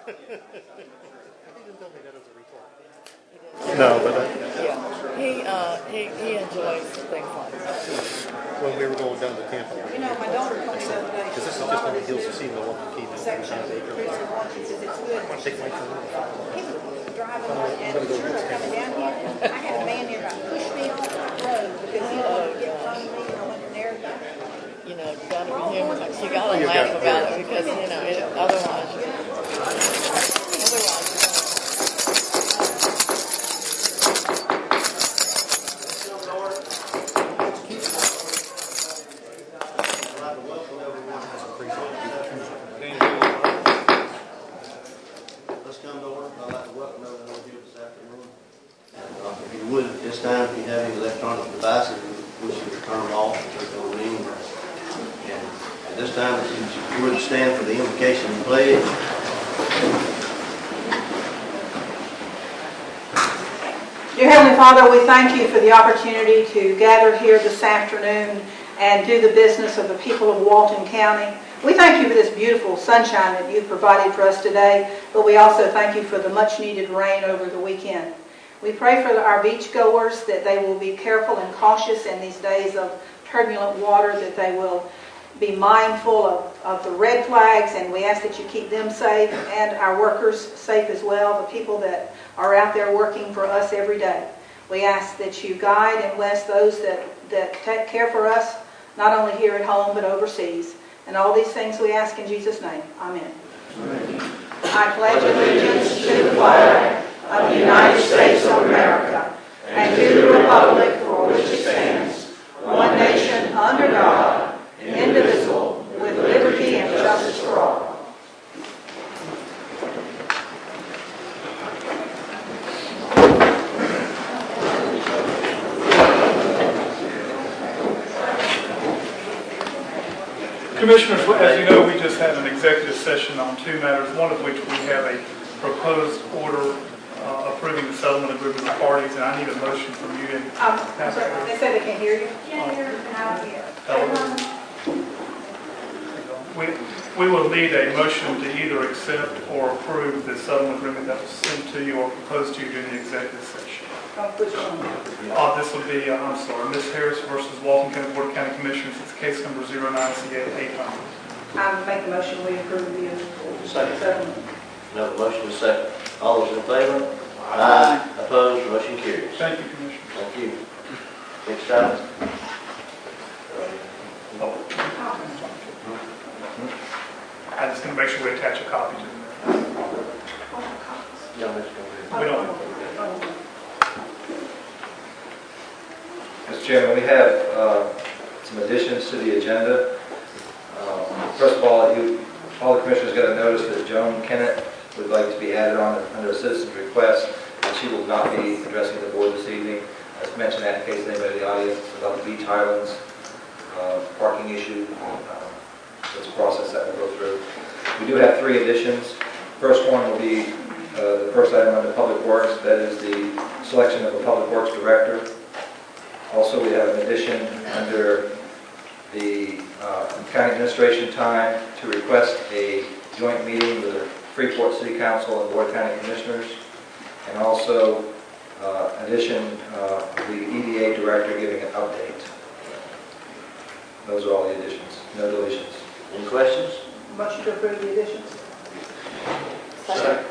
didn't tell me that as a retort. No, but he enjoys things like that. When we were going down to Tampa, You know, my daughter told me the other day. because this is just on the heels of seeing the Walton Key. Section of the streets of one, she says it's good. I want to take my phone. Driving and church coming down here, I had a man there about push me off the road because he wanted to get from me and I went there. You know, you gotta be human. You gotta laugh about it because, you know, otherwise you're Let's come to order. I'd like to welcome everyone here this afternoon. And if you would, at this time, if you have any electronic devices, we should turn them off and turn them ring. And at this time, if you would stand for the invocation and pledge. Dear Heavenly Father, we thank you for the opportunity to gather here this afternoon and do the business of the people of Walton County. We thank you for this beautiful sunshine that you've provided for us today, but we also thank you for the much needed rain over the weekend. We pray for our beachgoers that they will be careful and cautious in these days of turbulent water, that they will be mindful of the red flags, and we ask that you keep them safe and our workers safe as well, the people that are out there working for us every day. We ask that you guide and bless those that take care for us, not only here at home but overseas. And all these things we ask in Jesus' name. Amen. Amen. I pledge allegiance to the flag of the United States of America and to the republic for which it stands, one nation under God, indivisible, with liberty and justice for all. Commissioners, as you know, we just had an executive session on two matters, one of which we have a proposed order approving the settlement agreement with parties, and I need a motion from you. I'm sorry, they said they can't hear you. Can't hear you. We will need a motion to either accept or approve the settlement agreement that was sent to you or proposed to you during the executive session. This will be, Ms. Harris versus Walton County Board of County Commissioners. It's case number 09CA800. I make the motion we approve the settlement. No, motion is second. All those in favor? Aye. Opposed? Motion carries. Thank you, Commissioner. Thank you. Next item. I'm just going to make sure we attach a copy to them. No, let's go ahead. We don't. Mr. Chairman, we have some additions to the agenda. First of all, all the commissioners got a notice that Joan Kennett would like to be added on under a citizen's request, and she will not be addressing the board this evening. As mentioned that in case anybody in the audience about the beach islands parking issue. It's a process that we'll go through. We do have three additions. First one will be the first item under Public Works. That is the selection of a Public Works Director. Also, we have an addition under the County Administration time to request a joint meeting with the Freeport City Council and Board of County Commissioners, and also addition of the EDA Director giving an update. Those are all the additions, no deletions. Any questions? Motion to approve the additions. Second.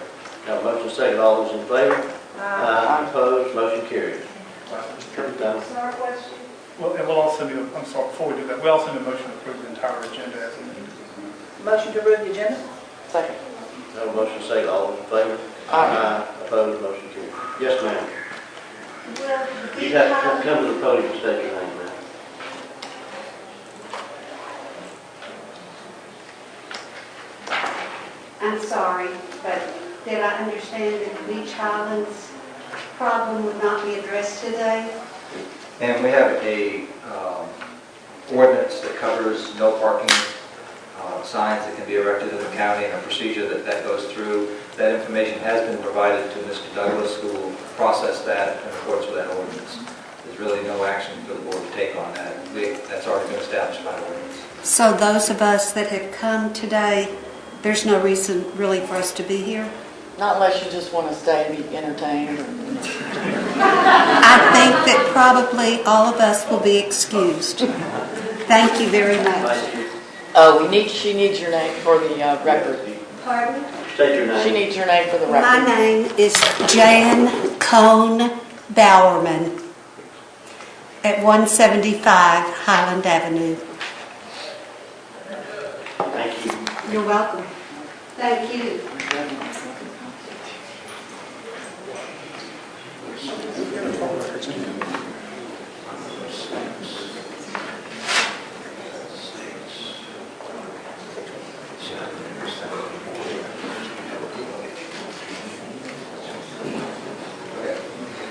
Got a motion second. All those in favor? Aye. Opposed? Motion carries. Well, and we'll also do, I'm sorry, before we do that, we also need a motion to approve the entire agenda as amended. Motion to approve the agenda. Second. No motion second. All those in favor? Aye. Opposed? Motion carries. Yes, ma'am. You have to come to the podium and state your name, ma'am. I'm sorry, but did I understand that the Beach Islands problem would not be addressed today? And we have a ordinance that covers no parking signs that can be erected in the county, and a procedure that goes through. That information has been provided to Mr. Douglas, who will process that in accordance with that ordinance. There's really no action for the board to take on that. That's already been established by ordinance. So those of us that have come today There's no reason really for us to be here. Not unless you just want to stay and be entertained. I think that probably all of us will be excused. Thank you very much. Oh, she needs your name for the record. Pardon? State your She name. needs your name for the record. My name is Jan Cone Bowerman at 175 Highland Avenue. Thank you. You're welcome. Thank you.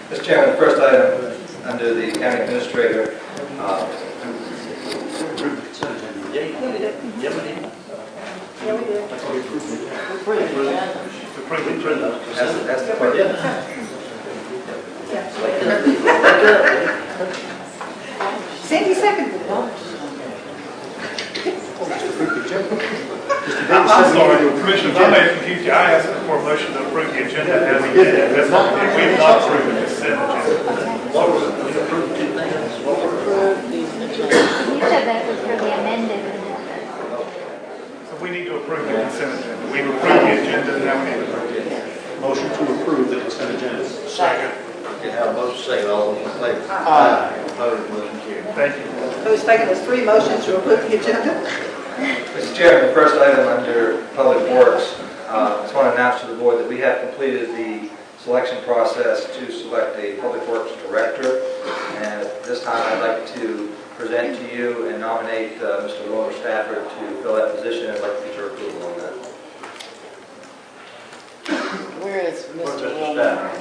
Mr. Chairman, the first item under the county administrator, that's the part. Sandy seconded it. I'm sorry, Commissioner, I may have confused you. I asked for a motion to approve the agenda as amended. That's what we did. We have not approved the consent agenda. You said that was for the amended agenda. So we need to approve the consent agenda. We've approved the agenda, now we need to approve it. Motion to approve the consent agenda. Second. Okay, have a motion second, all those in favor? Aye. Opposed, motion carried. Thank you. So it's taken us 3 motions to approve the agenda. Mr. Chairman, the first item under Public Works, I just want to announce to the board that we have completed the selection process to select a Public Works Director. And at this time, I'd like to present to you and nominate Mr. Wilmer Stafford to fill that position. I'd like to get your approval on that. Where is Where's Mr. Mr. Wilmer?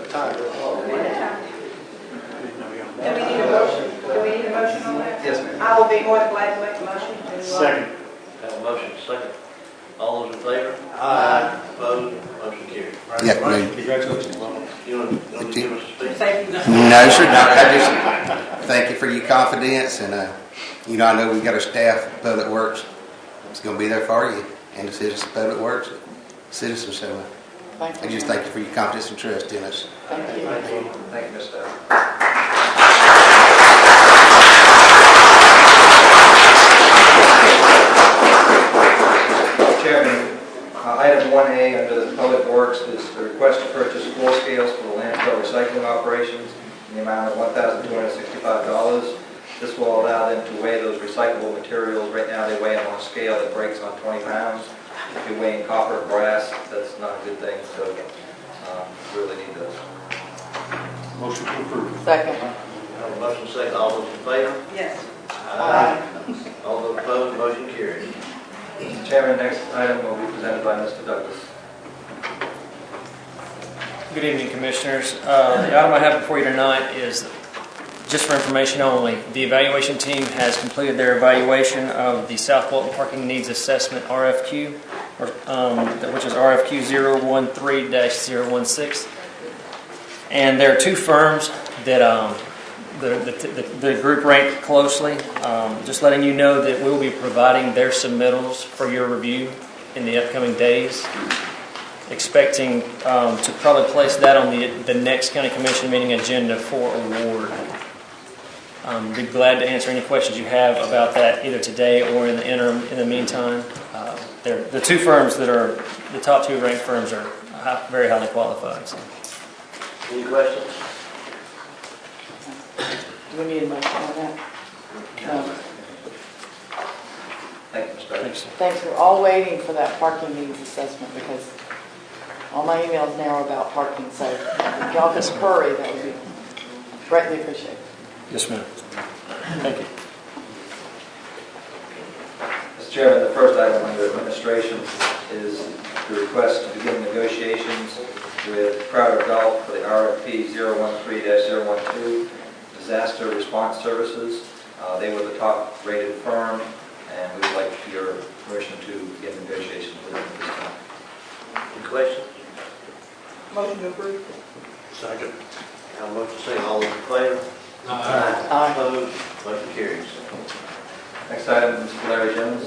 Stafford? Do we need a motion? Do we need a motion on that? Yes, ma'am. I will be more than glad to make a motion to... Second. Have a motion second. All those in favor? Aye. Opposed, motion carried. Yeah, Congratulations, Wilma. You want to give us a speech? Thank you. no, sir, no, I just thank you for your confidence, and, I know we've got our staff at Public Works. It's going to be there for you, and the citizens of Public Works, citizens, so I just thank you for your confidence and trust in us. Thank you. Thank you, Ms. Stafford. Chairman, item 1A under the Public Works is the request to purchase floor scales for the landfill recycling operations in the amount of $1,265. This will allow them to weigh those recyclable materials. Right now they weigh them on a scale that breaks on 20 pounds. If you're weighing copper or brass, that's not a good thing, so we really need those. Motion to approve. Second. Have a motion second, all those in favor? Yes. Aye. All those opposed, motion carried. Mr. Chairman, next item will be presented by Mr. Douglas. Good evening, Commissioners. The item I have before you tonight is just for information only. The evaluation team has completed their evaluation of the South Walton Parking Needs Assessment RFQ, which is RFQ 013-016. And there are 2 firms that the group ranked closely. Just letting you know that we'll be providing their submittals for your review in the upcoming days. Expecting to probably place that on the next County Commission meeting agenda for award. Be glad to answer any questions you have about that either today or in the interim. In the meantime, the 2 firms that are the top 2 ranked firms are very highly qualified. So. Any questions? Do we need a motion on that? No. Thank you, Mr. Douglas. Thanks. We're all waiting for that parking needs assessment because all my emails now are about parking. So if y'all could hurry, that would be greatly appreciated. Yes, ma'am. Thank you. Mr. Chairman, the first item under administration is the request to begin negotiations with Crowder Gulf for the RFP 013-012 Disaster Response Services. They were the top rated firm, and we would like your permission to begin negotiations with them at this time. Any questions? Motion to approve. Second. Have a motion second, all those in favor? Aye. Opposed, motion carries. Next item, Mr. Larry Jones.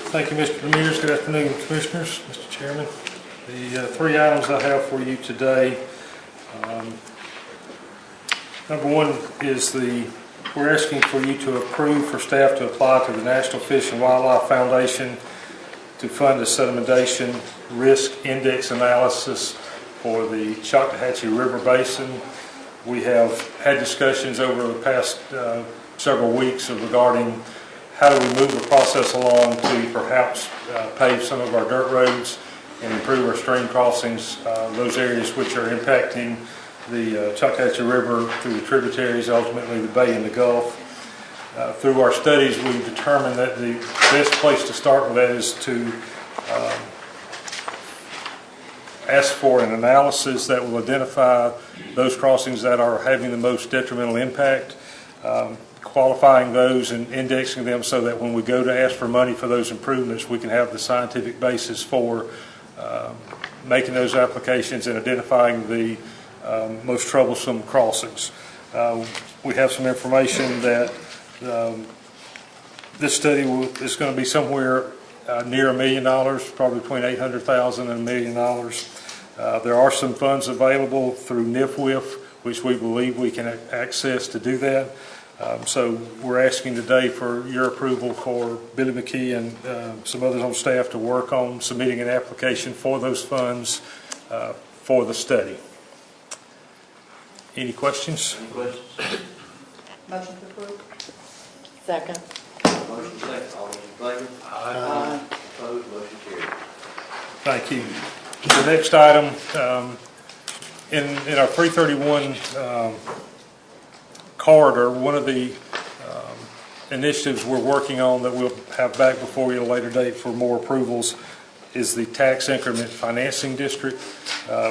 Thank you, Mr. Ramirez. Good afternoon, Commissioners, Mr. Chairman. The three items I have for you today. Number one is we're asking for you to approve for staff to apply to the National Fish and Wildlife Foundation to fund a sedimentation risk index analysis for the Choctawhatchee River Basin. We have had discussions over the past several weeks regarding how do we move the process along to perhaps pave some of our dirt roads and improve our stream crossings, those areas which are impacting the Choctawhatchee River through the tributaries, ultimately the bay and the Gulf. Through our studies, we've determined that the best place to start with that is to ask for an analysis that will identify those crossings that are having the most detrimental impact, qualifying those and indexing them so that when we go to ask for money for those improvements, we can have the scientific basis for making those applications and identifying the most troublesome crossings. We have some information that this study is going to be somewhere near $1 million, probably between $800,000 and $1 million. There are some funds available through NIFWIF, which we believe we can access to do that. So we're asking today for your approval for Billy McKee and some others on staff to work on submitting an application for those funds for the study. Any questions? Any questions? Motion to approve. Second. Motion second. All those in favor? Aye. Opposed? Motion carried. Thank you. The next item, in our 331 corridor, one of the initiatives we're working on that we'll have back before you at a later date for more approvals is the tax increment financing district,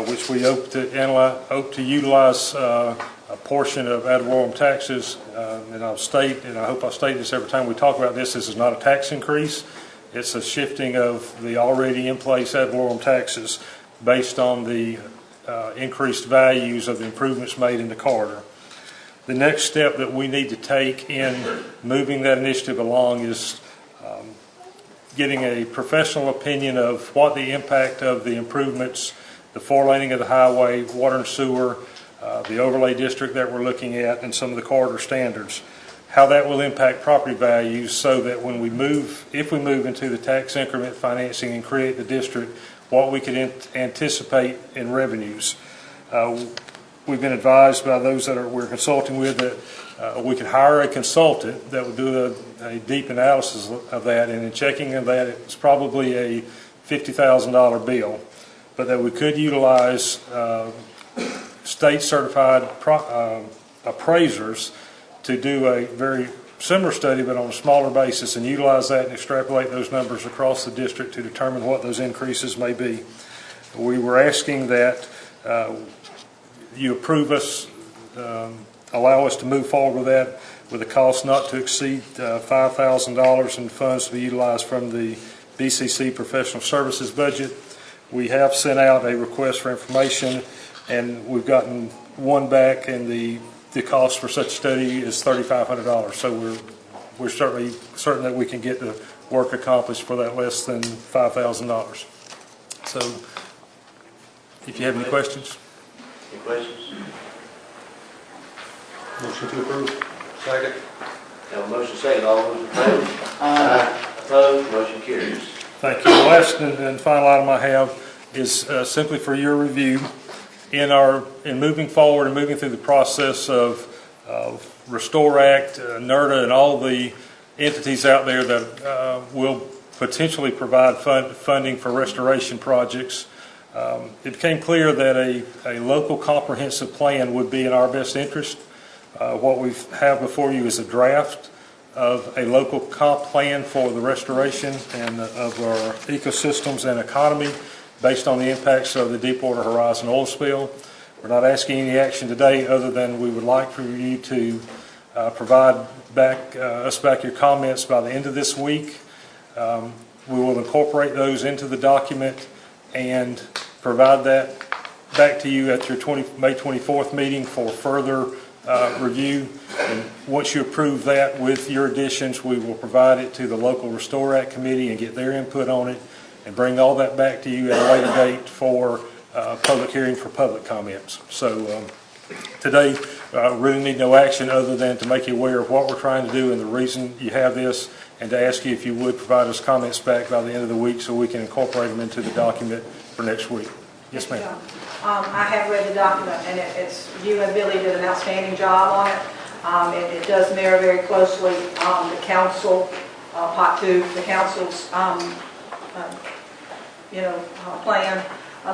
which we hope to utilize a portion of ad valorem taxes. And I'll state, and I hope I state this every time we talk about this, this is not a tax increase. It's a shifting of the already in place ad valorem taxes based on the increased values of the improvements made in the corridor. The next step that we need to take in moving that initiative along is getting a professional opinion of what the impact of the improvements, the four-laning of the highway, water and sewer, the overlay district that we're looking at, and some of the corridor standards, how that will impact property values so that when we move, if we move into the tax increment financing and create the district, what we can anticipate in revenues. We've been advised by those that we're consulting with that we could hire a consultant that would do a deep analysis of that, and in checking of that, it's probably a $50,000 bill, but that we could utilize state certified appraisers to do a very similar study but on a smaller basis and utilize that and extrapolate those numbers across the district to determine what those increases may be. We were asking that you approve us, allow us to move forward with that with a cost not to exceed $5,000 in funds to be utilized from the BCC professional services budget. We have sent out a request for information and we've gotten one back, and the cost for such a study is $3,500. So we're certainly certain that we can get the work accomplished for that less than $5,000. So if you have any questions. Any questions? Motion to approve. Second. Have a motion second. All those in favor? Aye. Opposed? Motion carries. Thank you. The last and final item I have is simply for your review. In moving forward and moving through the process of Restore Act, NERDA, and all the entities out there that will potentially provide funding for restoration projects, it became clear that a local comprehensive plan would be in our best interest. What we have before you is a draft of a local comp plan for the restoration and of our ecosystems and economy based on the impacts of the Deepwater Horizon oil spill. We're not asking any action today other than we would like for you to provide us back your comments by the end of this week. We will incorporate those into the document and provide that back to you at your May 24th meeting for further review. And once you approve that with your additions, we will provide it to the local Restore Act committee and get their input on it and bring all that back to you at a later date for public hearing for public comments. So today, really need no action other than to make you aware of what we're trying to do and the reason you have this, and to ask you if you would provide us comments back by the end of the week so we can incorporate them into the document for next week. Yes, ma'am. I have read the document, and you and Billy did an outstanding job on it. It does mirror very closely the council, Part 2, the council's plan.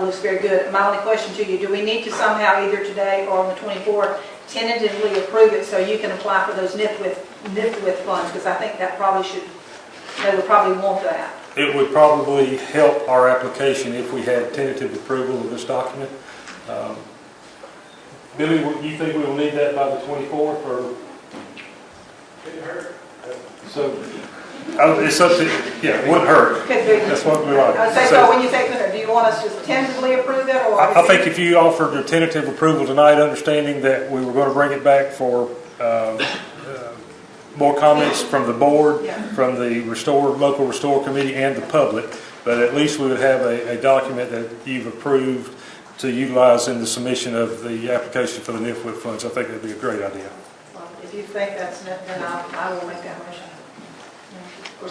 Looks very good. My only question to you, do we need to somehow either today or on the 24th tentatively approve it so you can apply for those NIFWIF funds? Because I think that they would probably want that. It would probably help our application if we had tentative approval of this document. Billy, you think we will need that by the 24th, or? Didn't hurt. So, it's up to, yeah, it wouldn't hurt. Could be. That's what we like. I would say so. When you say could hurt, do you want us to tentatively approve it, or? I think if you offered a tentative approval tonight, understanding that we were going to bring it back for more comments from the board, from the local Restore committee, and the public, but at least we would have a document that you've approved to utilize in the submission of the application for the NIFWIF funds. I think that'd be a great idea. Well, if you think that's it, then I will make that motion. I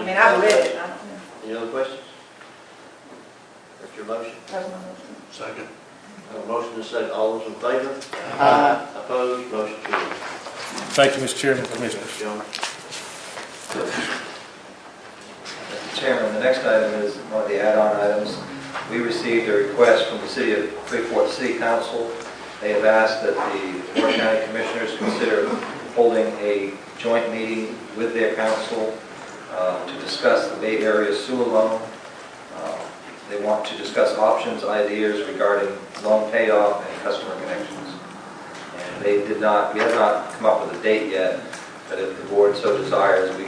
mean, I've read it. I don't know. Any other questions? That's your motion? That's my motion. Second. A motion and a second. All those in favor? Opposed? Motion carried. Thank you, Mr. Chairman, Commissioners. Mr. Chairman, the next item is one of the add-on items. We received a request from the City of Freeport City Council. They have asked that the Walton County Commissioners consider holding a joint meeting with their council to discuss the Bay Area sewer loan. They want to discuss options, ideas regarding loan payoff and customer connections. And we have not come up with a date yet, but if the board so desires, we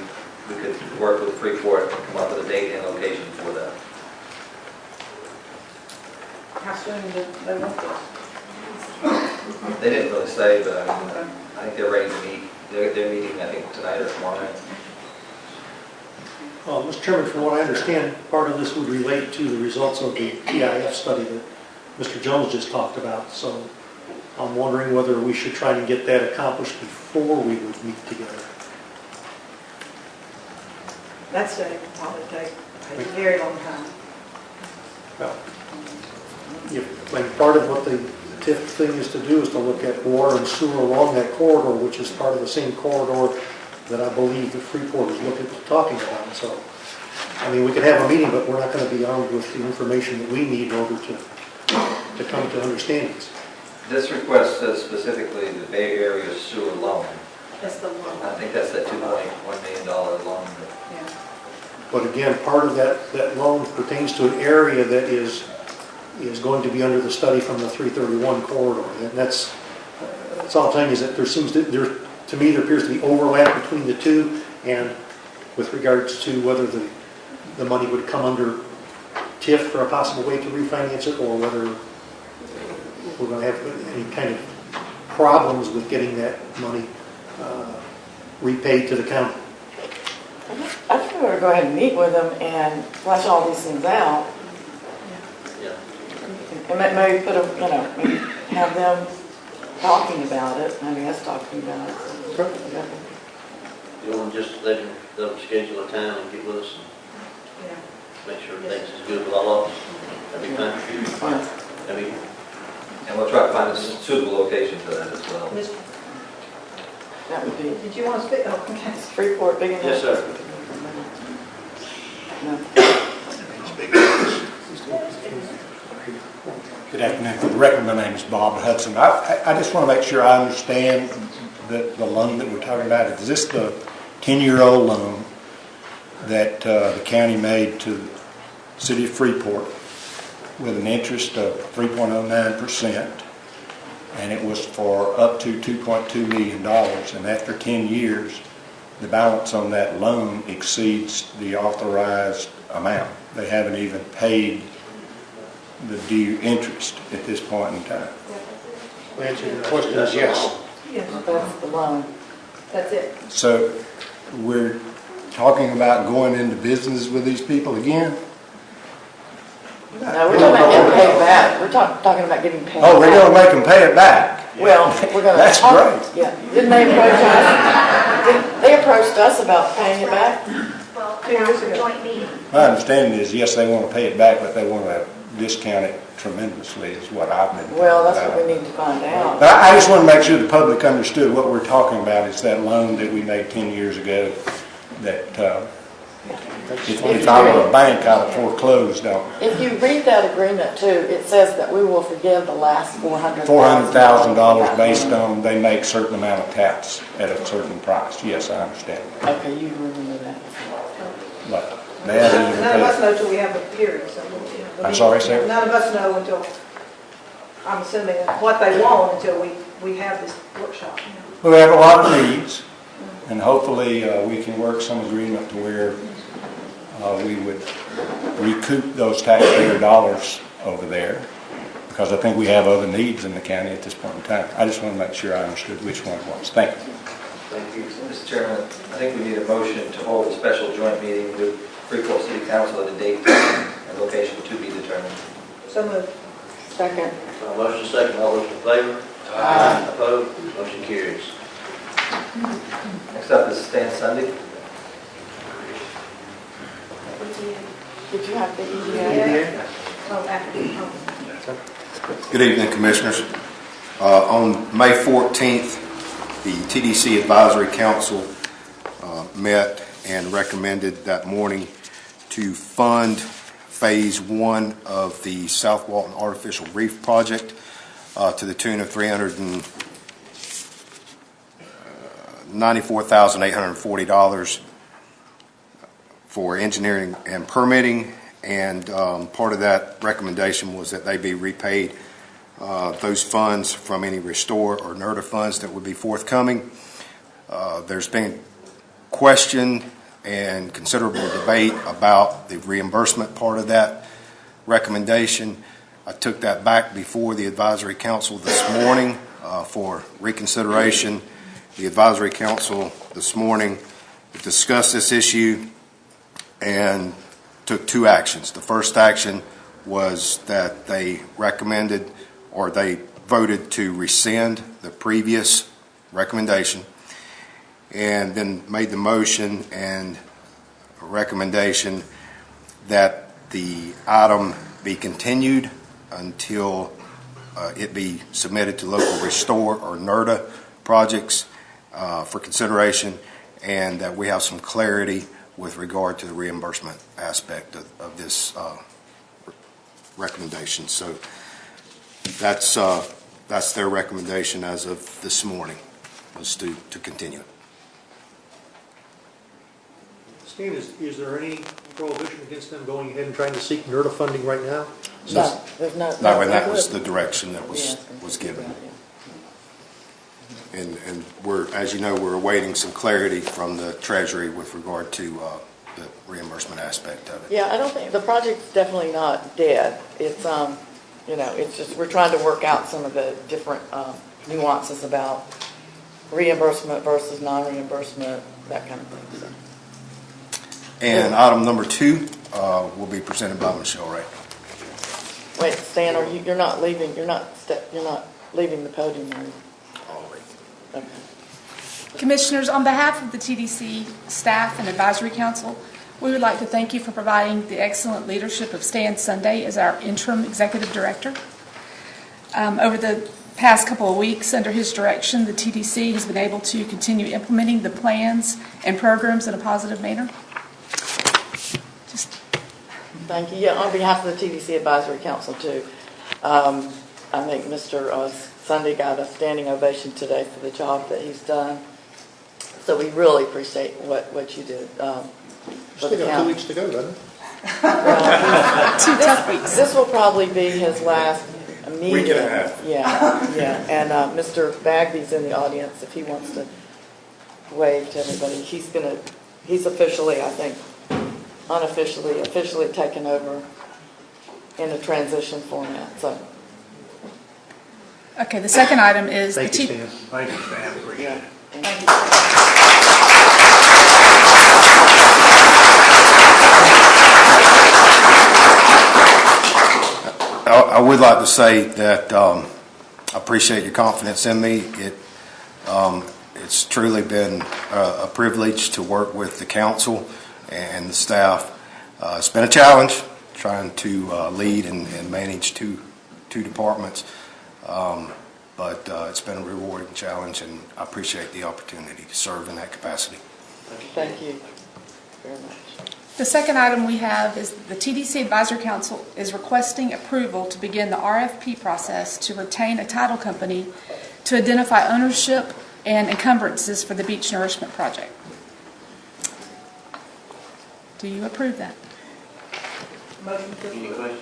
could work with Freeport and come up with a date and location for that. How soon do they want this? They didn't really say, but I think they're ready to meet. They're meeting, I think, tonight or tomorrow night. Mr. Chairman, from what I understand, part of this would relate to the results of the PIF study that Mr. Jones just talked about. So I'm wondering whether we should try and get that accomplished before we would meet together. That study will probably take a very long time. Well, part of what the TIF thing is to do is to look at water and sewer along that corridor, which is part of the same corridor that I believe that Freeport is looking at talking about. So, I mean, we could have a meeting, but we're not going to be armed with the information that we need in order to come to understandings. This request says specifically the Bay Area sewer loan. That's the loan. I think that's the $2.1 million loan. Yeah. But again, part of that loan pertains to an area that is going to be under the study from the 331 corridor. And that's all I'm saying is that to me there appears to be overlap between the two, and with regards to whether the money would come under TIF for a possible way to refinance it, or whether we're going to have any kind of problems with getting that money repaid to the county. I think we ought to go ahead and meet with them and flesh all these things out. Yeah. And maybe put them, maybe have them talking about it, having us talking about it. Sure. You want to just let them schedule a time and get with us Yeah. and make sure everything's as good with all of us? That'd be fine. That'd be. And we'll try to find a suitable location for that as well. That would be. Did you want to speak? Oh, okay. Freeport big enough? Yes, sir. No. Good afternoon. For the record, my name is Bob Hudson. I just want to make sure I understand the loan that we're talking about. Is this the 10-year-old loan that the county made to the city of Freeport with an interest of 3.09%, and it was for up to $2.2 million, and after 10 years, the balance on that loan exceeds the authorized amount. They haven't even paid the due interest at this point in time. The answer to the question is yes. Yes, That's the loan. that's it. So we're talking about going into business with these people again? No, we're talking about getting paid back. We're talking about getting paid back. Oh, we're gonna make them pay it back? Well, we're gonna. That's great. Yeah. Didn't they approach us? They approached us about paying it back? Well, about the joint meeting. My understanding is, yes, they want to pay it back, but they want to discount it tremendously, is what I've been told. Well, that's what we need to find out. I just want to make sure the public understood what we're talking about. It's that loan that we made 10 years ago that if I were a bank, I'd have foreclosed on. If you read that agreement too, it says that we will forgive the last $400,000. $400,000 based on they make certain amount of taps at a certain price. Yes, I understand. Okay, you remember that. But that is None of us know till we have the hearing, so. I'm sorry, sir? None of us know until, I'm assuming, what they want until we have this workshop. We have a lot of needs, and hopefully we can work some agreement to where we would recoup those taxpayer dollars over there, because I think we have other needs in the county at this point in time. I just want to make sure I understood which one it was. Thank you. Thank you. Mr. Chairman, I think we need a motion to hold a special joint meeting with Freeport City Council at a date and location to be determined. So moved. Second. Motion second, all those in favor? Aye. Opposed? Motion carries. Next up is Stan Sunday. Did you have the EDA? Oh, after. Good evening, Commissioners. On May 14th, the TDC Advisory Council met and recommended that morning to fund Phase 1 of the South Walton Artificial Reef Project to the tune of $394,840 for engineering and permitting, and part of that recommendation was that they be repaid those funds from any restore or NERDA funds that would be forthcoming. There's been question and considerable debate about the reimbursement part of that recommendation. I took that back before the Advisory Council this morning for reconsideration. The Advisory Council this morning discussed this issue and took two actions. The first action was that they recommended, or they voted to rescind the previous recommendation, and then made the motion and a recommendation that the item be continued until it be submitted to local restore or NERDA projects for consideration, and that we have some clarity with regard to the reimbursement aspect of this recommendation. So that's their recommendation as of this morning, was to continue. Stan, is there any prohibition against them going ahead and trying to seek NERDA funding right now? No, there's no. No, and that was the direction that was given. And we're, as you know, we're awaiting some clarity from the Treasury with regard to the reimbursement aspect of it. Yeah, I don't think, the project's definitely not dead. It's, you know, it's just, we're trying to work out some of the different nuances about reimbursement versus non-reimbursement, that kind of thing. So. And item number 2 will be presented by Michelle Ray. Wait, Stan, you're not leaving the podium, are you? Okay. Commissioners, on behalf of the TDC staff and advisory council, we would like to thank you for providing the excellent leadership of Stan Sunday as our interim executive director. Over the past couple of weeks, under his direction, the TDC has been able to continue implementing the plans and programs in a positive manner. Thank you. Yeah, on behalf of the TDC Advisory Council too, I think Mr. Sunday got a standing ovation today for the job that he's done. So we really appreciate what you did. Still got 2 weeks to go, doesn't it? Two tough weeks. This will probably be his last meeting. Week and a half. Yeah. And Mr. Bagby's in the audience if he wants to wave to everybody. He's officially, I think, officially taken over in a transition format. So. Okay, the second item is Thank you, Stan. Thank you, Stan. Appreciate it. Thank you. I would like to say that I appreciate your confidence in me. It's truly been a privilege to work with the council and the staff. It's been a challenge trying to lead and manage two departments, but it's been a rewarding challenge, and I appreciate the opportunity to serve in that capacity. Thank you very much. The second item we have is the TDC Advisory Council is requesting approval to begin the RFP process to retain a title company to identify ownership and encumbrances for the beach nourishment project. Do you approve that? Any questions?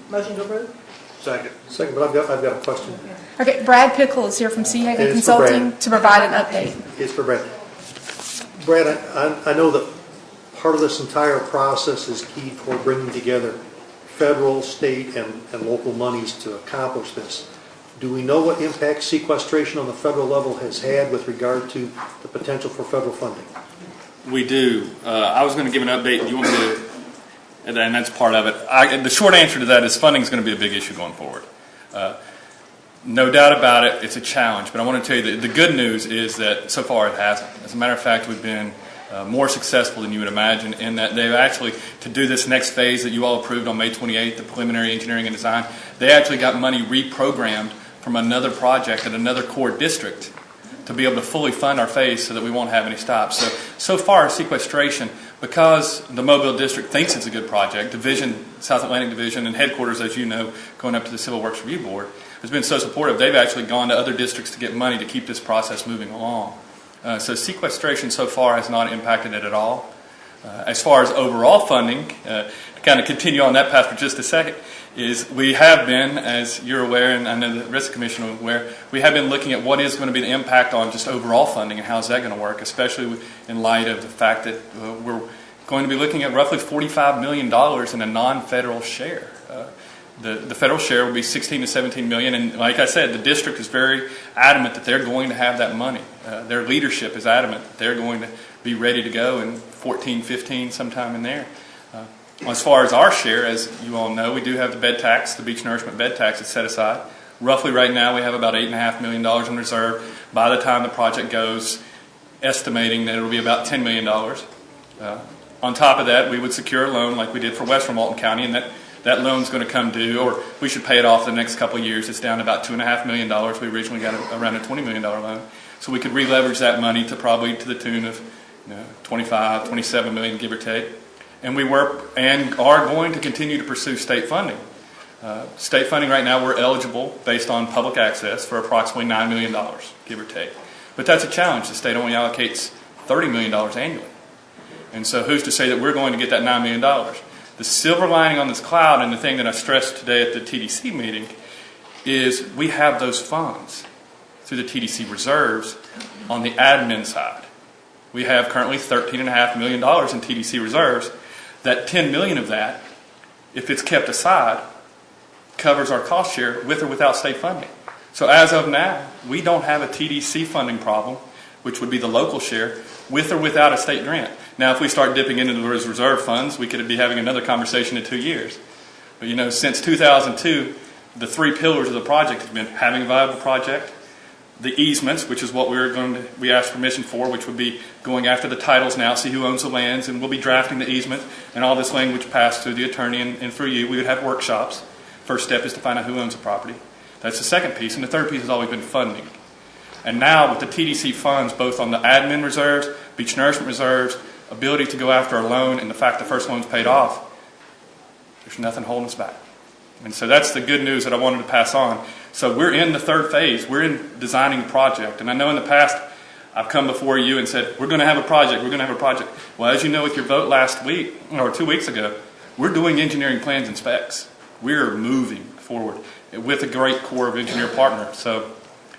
Motion to approve? Second, but I've got a question. Okay, Brad Pickle is here from Sea Haven It's for Brad. Consulting to provide an update. It's for Brad. Brad, I know that part of this entire process is key for bringing together federal, state, and local monies to accomplish this. Do we know what impact sequestration on the federal level has had with regard to the potential for federal funding? We do. I was going to give an update. You want me to? And that's part of it. The short answer to that is funding is going to be a big issue going forward. No doubt about it, it's a challenge. But I want to tell you that the good news is that so far it hasn't. As a matter of fact, we've been more successful than you would imagine in that they've actually, to do this next phase that you all approved on May 28th, the preliminary engineering and design, they actually got money reprogrammed from another project at another core district to be able to fully fund our phase so that we won't have any stops. So far, sequestration, because the Mobile District thinks it's a good project, Division, South Atlantic Division, and headquarters, as you know, going up to the Civil Works Review Board, has been so supportive. They've actually gone to other districts to get money to keep this process moving along. So sequestration so far has not impacted it at all. As far as overall funding, to kind of continue on that path for just a second, is we have been, as you're aware, and I know the Risk Commission is aware, we have been looking at what is going to be the impact on just overall funding and how is that going to work, especially in light of the fact that we're going to be looking at roughly $45 million in a non-federal share. The federal share will be $16 to $17 million, and like I said, the district is very adamant that they're going to have that money. Their leadership is adamant that they're going to be ready to go in 14, 15, sometime in there. As far as our share, as you all know, we do have the bed tax, the beach nourishment bed tax is set aside. Roughly right now we have about $8.5 million in reserve. By the time the project goes, estimating that it will be about $10 million. On top of that, we would secure a loan like we did for Western Walton County, and that loan's going to come due, or we should pay it off the next couple of years. It's down to about $2.5 million. We originally got around a $20 million loan. So we could re-leverage that money to probably to the tune of 25, 27 million, give or take. And we were and are going to continue to pursue state funding. State funding right now, we're eligible based on public access for approximately $9 million, give or take. But that's a challenge. The state only allocates $30 million annually. And so who's to say that we're going to get that $9 million? The silver lining on this cloud, and the thing that I stressed today at the TDC meeting, is we have those funds through the TDC reserves on the admin side. We have currently $13.5 million in TDC reserves. That $10 million of that, if it's kept aside, covers our cost share with or without state funding. So as of now, we don't have a TDC funding problem, which would be the local share, with or without a state grant. Now, if we start dipping into those reserve funds, we could be having another conversation in 2 years. But since 2002, the three pillars of the project have been having a viable project, the easements, which is what we asked permission for, which would be going after the titles now, see who owns the lands, and we'll be drafting the easement, and all this language passed through the attorney and through you. We would have workshops. First step is to find out who owns the property. That's the second piece, and the third piece has always been funding. And now with the TDC funds, both on the admin reserves, beach nourishment reserves, ability to go after a loan, and the fact the first loan's paid off, there's nothing holding us back. And so that's the good news that I wanted to pass on. So we're in the third phase. We're in designing the project. And I know in the past I've come before you and said, we're going to have a project, we're going to have a project. Well, as you know with your vote last week, or 2 weeks ago, we're doing engineering plans and specs. We're moving forward with a great core of engineer partners. So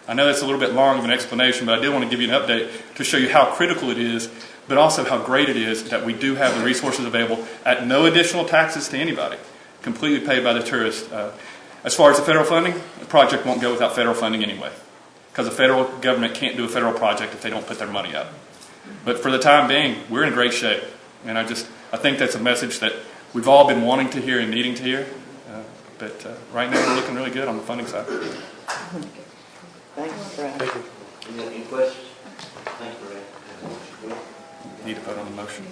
I know that's a little bit long of an explanation, but I did want to give you an update to show you how critical it is, but also how great it is that we do have the resources available at no additional taxes to anybody, completely paid by the tourist. As far as the federal funding, the project won't go without federal funding anyway, because the federal government can't do a federal project if they don't put their money up. But for the time being, we're in great shape. And I think that's a message that we've all been wanting to hear and needing to hear. But right now, we're looking really good on the funding side. Thanks, Brad. Thank you. Any questions? Thank you, Brad. Need to vote on the motion.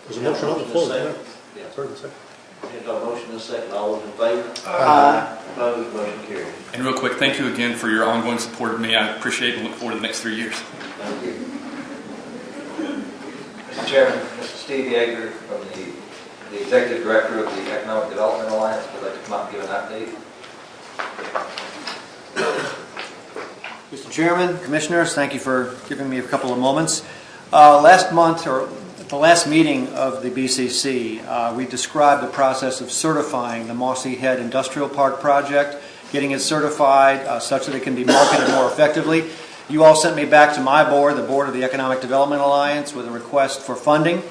There's a motion on the floor. Second. Yeah. Heard the second. There's a motion and a second. All those in favor? Aye. Opposed, motion carries. And real quick, thank you again for your ongoing support of me. I appreciate it and look forward to the next 3 years. Thank you. Mr. Chairman, Mr. Steve Yeager from the Executive Director of the Economic Development Alliance would like to come up and give an update. Mr. Chairman, Commissioners, thank you for giving me a couple of moments. Last month, or at the last meeting of the BCC, we described the process of certifying the Mossy Head Industrial Park project, getting it certified such that it can be marketed more effectively. You all sent me back to my board, the board of the Economic Development Alliance, with a request for funding,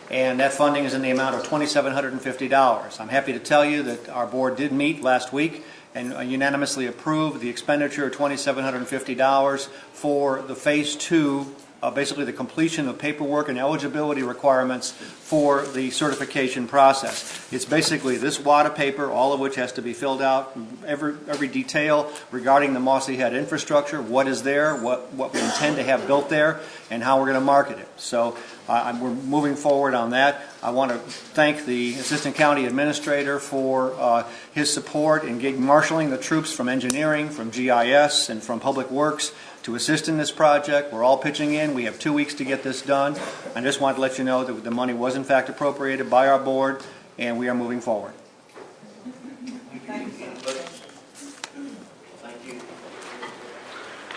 and that funding is in the amount of $2,750. I'm happy to tell you that our board did meet last week and unanimously approved the expenditure of $2,750 for the Phase 2, basically the completion of paperwork and eligibility requirements for the certification process. It's basically this wad of paper, all of which has to be filled out, every detail regarding the Mossy Head infrastructure, what is there, what we intend to have built there, and how we're going to market it. So we're moving forward on that. I want to thank the Assistant County Administrator for his support in marshaling the troops from engineering, from GIS, and from Public Works to assist in this project. We're all pitching in. We have 2 weeks to get this done. I just wanted to let you know that the money was in fact appropriated by our board, and we are moving forward.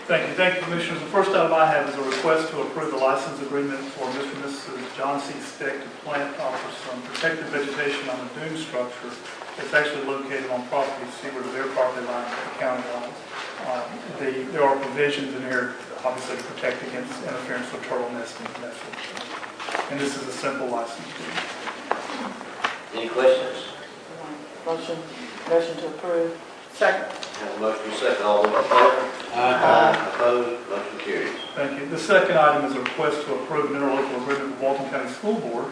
Thank you, Commissioners. The first item I have is a request to approve the license agreement for Mr. and Mrs. John C. Stick to plant for some protected vegetation on the dune structure that's actually located on property seaward of their property line to the county lines. There are provisions in here, obviously, to protect against interference with turtle nesting and that sort of thing. And this is a simple license agreement. Any questions? Motion to approve. Second. Have a motion and a second. All those in favor? Aye. Opposed, motion carries. Thank you. The second item is a request to approve an interlocal agreement with Walton County School Board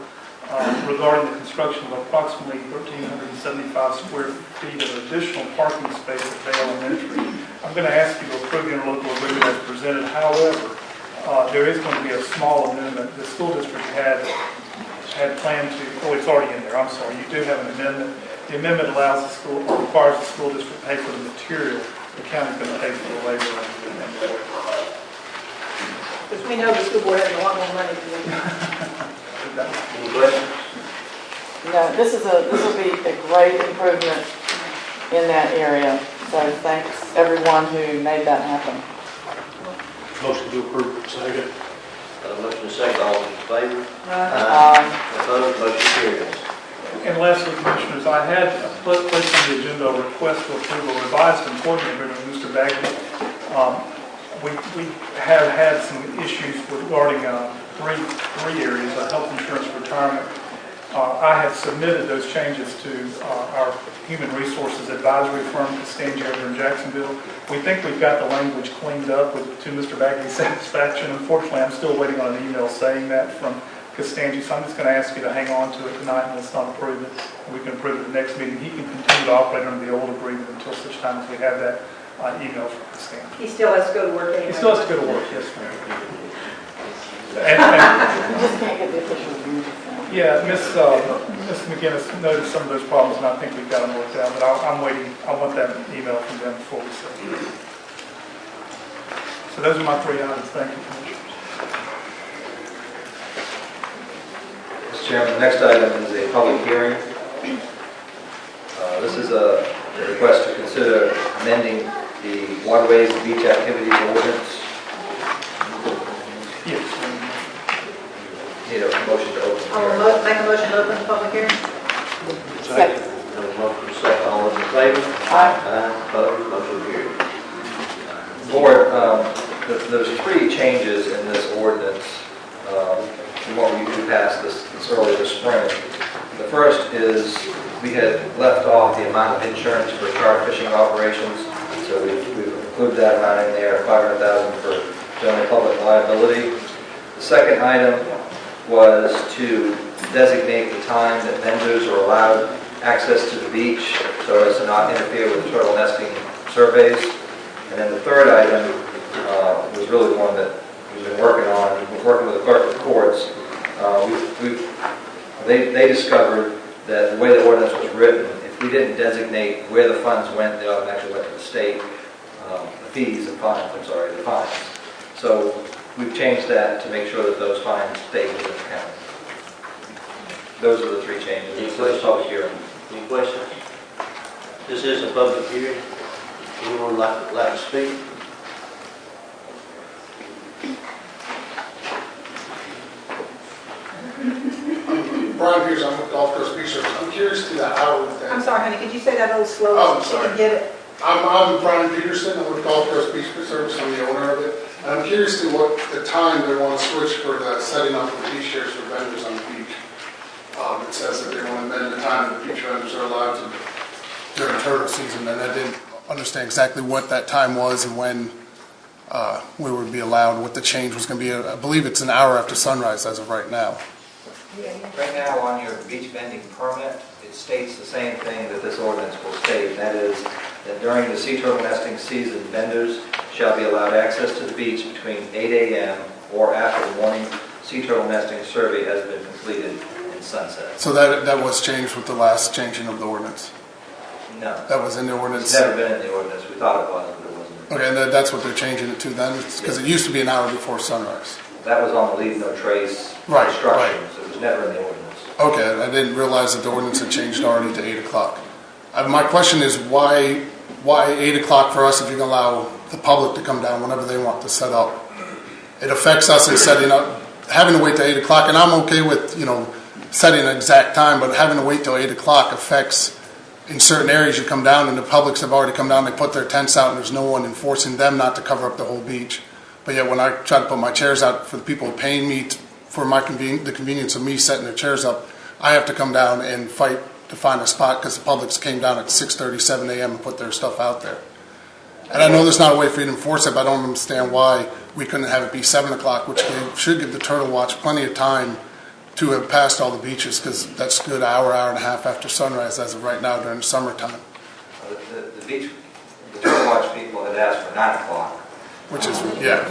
regarding the construction of approximately 1,375 square feet of additional parking space at Bay Elementary. I'm going to ask you to approve the interlocal agreement as presented. However, there is going to be a small amendment. The school district had planned to, it's already in there, I'm sorry, you do have an amendment. The amendment allows the school, or requires the school district to pay for the material. The county's going to pay for the labor and the work. Because we know the school board has a lot more money than we do. Any questions? No, this will be a great improvement in that area. So thanks everyone who made that happen. Motion to approve. Second. Got a motion and a second. All those in favor? Opposed, motion carries. And lastly, Commissioners, I had placed on the agenda a request to approve a revised employment agreement with Mr. Bagley. We have had some issues regarding three areas, health insurance, retirement. I have submitted those changes to our Human Resources Advisory firm, Costangi, over in Jacksonville. We think we've got the language cleaned up to Mr. Bagley's satisfaction. Unfortunately, I'm still waiting on an email saying that from Costangi, so I'm just going to ask you to hang on to it tonight and let's not approve it. We can approve it the next meeting. He can continue to operate under the old agreement until such time as we have that email from Costangi. He still has to go to work anyway. He still has to go to work, yes, ma'am. You just can't get the official review. Yeah, Ms. McGinnis noted some of those problems, and I think we've got them worked out, but I'm waiting. I want that email from them before we say. So those are my three items. Thank you, Commissioners. Mr. Chairman, the next item is a public hearing. This is a request to consider amending the waterways and beach activities ordinance. Yes. Need a motion to open the I'll hearing. make a motion to open the public hearing. Second. Have a motion and a second. All those in favor? Aye. Opposed, motion carries. Board, there's three changes in this ordinance from what we did pass this early this spring. The first is we had left off the amount of insurance for charter fishing operations, so we've included that amount in there, $500,000 for general public liability. The second item was to designate the time that vendors are allowed access to the beach so as to not interfere with the turtle nesting surveys. And then the third item was really one that we've been working on. We've been working with the clerk of courts. They discovered that the way the ordinance was written, if we didn't designate where the funds went, they automatically went to the state, the fines. So we've changed that to make sure that those fines stay within the county. Those are the three changes. Any questions? Any questions? This is a public hearing. Anyone like to speak? Brian Pierce, I'm with Golf Coast Beach. I'm curious to the hour thing. I'm sorry, honey, could you say that a little slower Oh, I'm so you sorry. can get it? I'm Brian Peterson. I'm with Golf Coast Beach Service. I'm the owner of it. And I'm curious to what the time they want to switch for the setting up of the beach chairs for vendors on the beach. It says that they want to amend the time that beach vendors are allowed to during turtle season, and I didn't understand exactly what that time was and when we would be allowed, what the change was going to be. I believe it's an hour after sunrise as of right now. Right now on your beach vending permit, it states the same thing that this ordinance will state, and that is that during the sea turtle nesting season, vendors shall be allowed access to the beach between 8 a.m. or after the morning sea turtle nesting survey has been completed in sunset. So that was changed with the last changing of the ordinance? No. That was in the ordinance? It's never been in the ordinance. We thought it was, but it wasn't. Okay, and that's what they're changing it to then? Because it used to be an hour before sunrise. That was on the leave no trace instructions. It was never in the ordinance. Okay, I didn't realize that the ordinance had changed already to 8 o'clock. My question is why 8 o'clock for us if you can allow the public to come down whenever they want to set up? It affects us in setting up, having to wait till 8 o'clock, and I'm okay with, setting an exact time, but having to wait till 8 o'clock affects, in certain areas you come down and the publics have already come down, they put their tents out and there's no one enforcing them not to cover up the whole beach. But yet when I try to put my chairs out for the people paying me for the convenience of me setting their chairs up, I have to come down and fight to find a spot because the publics came down at 6:30, 7 a.m. and put their stuff out there. And I know there's not a way for you to enforce it, but I don't understand why we couldn't have it be 7 o'clock, which should give the Turtle Watch plenty of time to have passed all the beaches, because that's a good hour and a half after sunrise as of right now during the summertime. The Turtle Watch people had asked for 9 o'clock. Which is, yeah.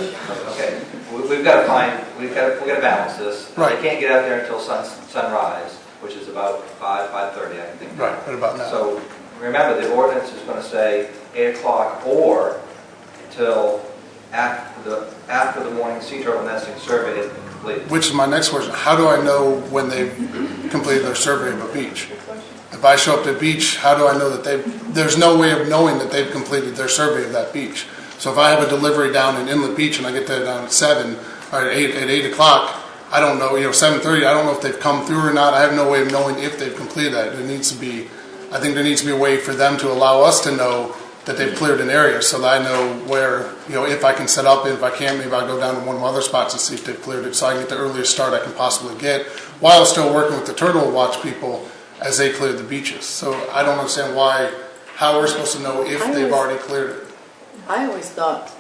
Okay, we've got to balance this. Right. They can't get out there until sunrise, which is about 5:30, I think. Right, right about now. So remember, the ordinance is going to say 8 o'clock or until after the morning sea turtle nesting survey is completed. Which is my next question. How do I know when they've completed their survey of a beach? If I show up to the beach, how do I know that there's no way of knowing that they've completed their survey of that beach? So if I have a delivery down in Inlet Beach and I get there down at 7 or at 8 o'clock, I don't know, 7:30, I don't know if they've come through or not. I have no way of knowing if they've completed that. I think there needs to be a way for them to allow us to know that they've cleared an area so that I know where, if I can set up, and if I can't, maybe I'll go down to one of my other spots and see if they've cleared it so I can get the earliest start I can possibly get while still working with the Turtle Watch people as they clear the beaches. So I don't understand how we're supposed to know if they've already cleared it. I always thought,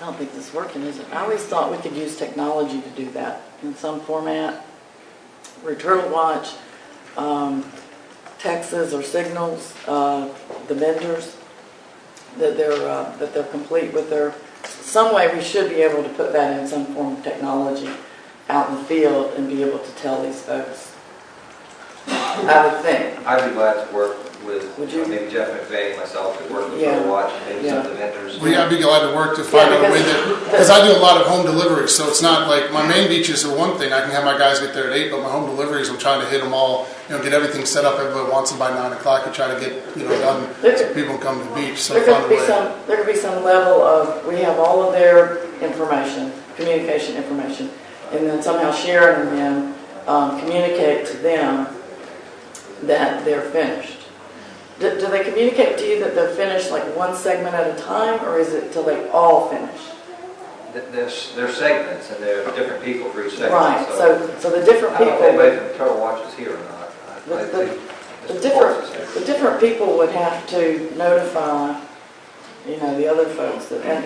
I don't think this is working, is it? I always thought we could use technology to do that in some format. Where Turtle Watch, texts or signals, the vendors, that they're complete with some way we should be able to put that in some form of technology out in the field and be able to tell these folks. I would think. I'd be glad to work with maybe Jeff McVeigh, myself, to work with Turtle Watch and maybe some of the vendors. Well, yeah, I'd be glad to work to find out a way because I do a lot of home deliveries, so it's not like my main beaches are one thing. I can have my guys get there at 8, but my home deliveries, I'm trying to hit them all, get everything set up. Everybody wants them by 9 o'clock and try to get, done so people can come to the beach. So there could be some level of, we have all of their information, communication information, and then somehow sharing them, communicate to them that they're finished. Do they communicate to you that they're finished like one segment at a time, or is it till they all finish? They're segments, and there are different people for each segment. Right, so the different people... I don't know if the Turtle Watch is here or not. The The different people would have to notify, the other folks that, and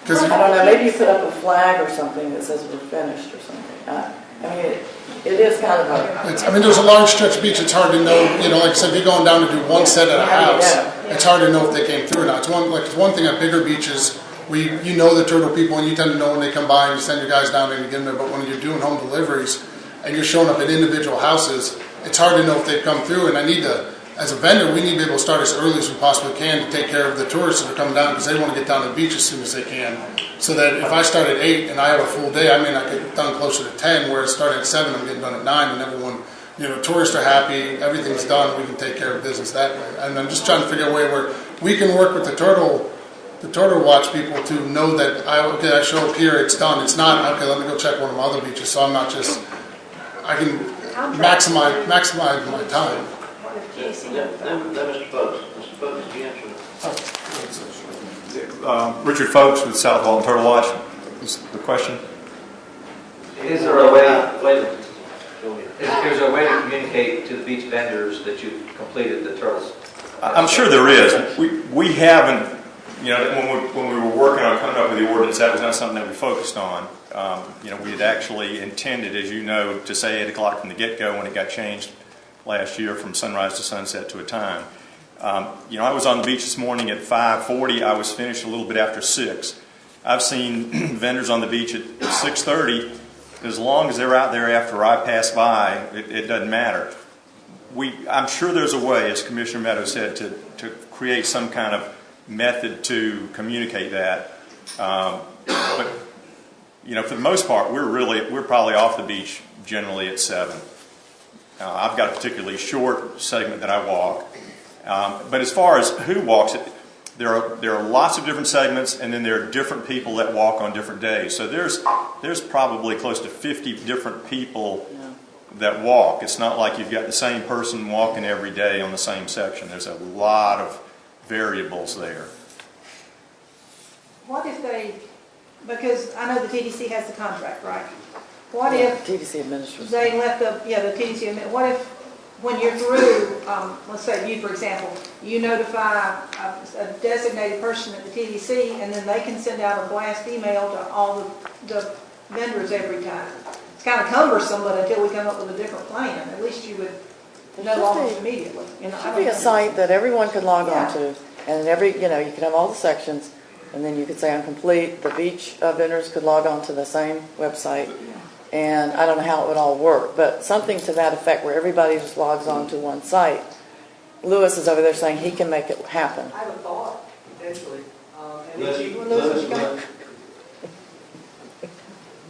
I don't know, maybe you put up a flag or something that says we're finished or something. I mean, it is kind of a... there's a large stretch of beach, it's hard to know, like I said, if you're going down to do one set at a house, it's hard to know if they came through or not. It's one thing at bigger beaches, you know the turtle people, and you tend to know when they come by, and you send your guys down there and you get them there, but when you're doing home deliveries, and you're showing up at individual houses, it's hard to know if they've come through, and as a vendor, we need to be able to start as early as we possibly can to take care of the tourists that are coming down, because they want to get down to the beach as soon as they can. So that if I start at 8 and I have a full day, I may not get done closer to 10, whereas starting at 7, I'm getting done at 9, and everyone, tourists are happy, everything's done, we can take care of business that way. And I'm just trying to figure out a way where we can work with the turtle watch people to know that, I show up here, it's done. It's not, okay, let me go check one of my other beaches, so I'm not just, I can maximize my time. Mr. Folks. Mr. Folks, you answer. Richard Folks with South Walton Turtle Watch. Is the question? Is there a way? Is there a way to communicate to the beach vendors that you've completed the turtles? I'm sure there is. We haven't. When we were working on coming up with the ordinance, that was not something that we focused on. We had actually intended, as you know, to say 8 o'clock from the get-go when it got changed last year from sunrise to sunset to a time. I was on the beach this morning at 5:40. I was finished a little bit after 6. I've seen vendors on the beach at 6:30. As long as they're out there after I pass by, it doesn't matter. I'm sure there's a way, as Commissioner Meadows said, to create some kind of method to communicate that. But for the most part, we're probably off the beach generally at 7. I've got a particularly short segment that I walk. But as far as who walks it, there are lots of different segments, and then there are different people that walk on different days. So there's probably close to 50 different people that walk. It's not like you've got the same person walking every day on the same section. There's a lot of variables there. What if because I know the TDC has the contract, right? What if TDC administrators. They left the TDC, what if when you're through, let's say you, for example, you notify a designated person at the TDC, and then they can send out a blast email to all the vendors every time. It's kind of cumbersome, but until we come up with a different plan, at least you would know almost immediately. There should be a site that everyone could log on to, and you could have all the sections, and then you could say I'm complete. The beach vendors could log on to the same website. And I don't know how it would all work, but something to that effect where everybody just logs on to one site. Lewis is over there saying he can make it happen. I have a thought, potentially.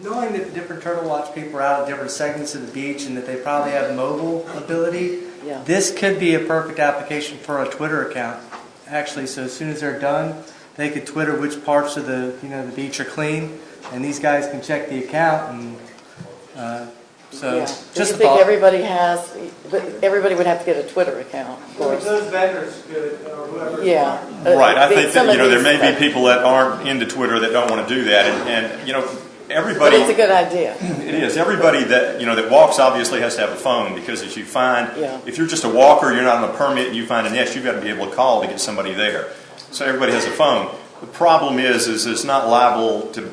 Knowing that the different Turtle Watch people are out at different segments of the beach and that they probably have mobile ability, this could be a perfect application for a Twitter account. Actually, so as soon as they're done, they could Twitter which parts of the beach are clean, and these guys can check the account and. Just think everybody would have to get a Twitter account. Of course. Those vendors could, or whoever. Yeah. Right. I think that there may be people that aren't into Twitter that don't want to do that, and everybody. But it's a good idea. It is. Everybody that walks obviously has to have a phone, because as you find, if you're just a walker, you're not on a permit, and you find a nest, you've got to be able to call to get somebody there. So everybody has a phone. The problem is it's not liable to.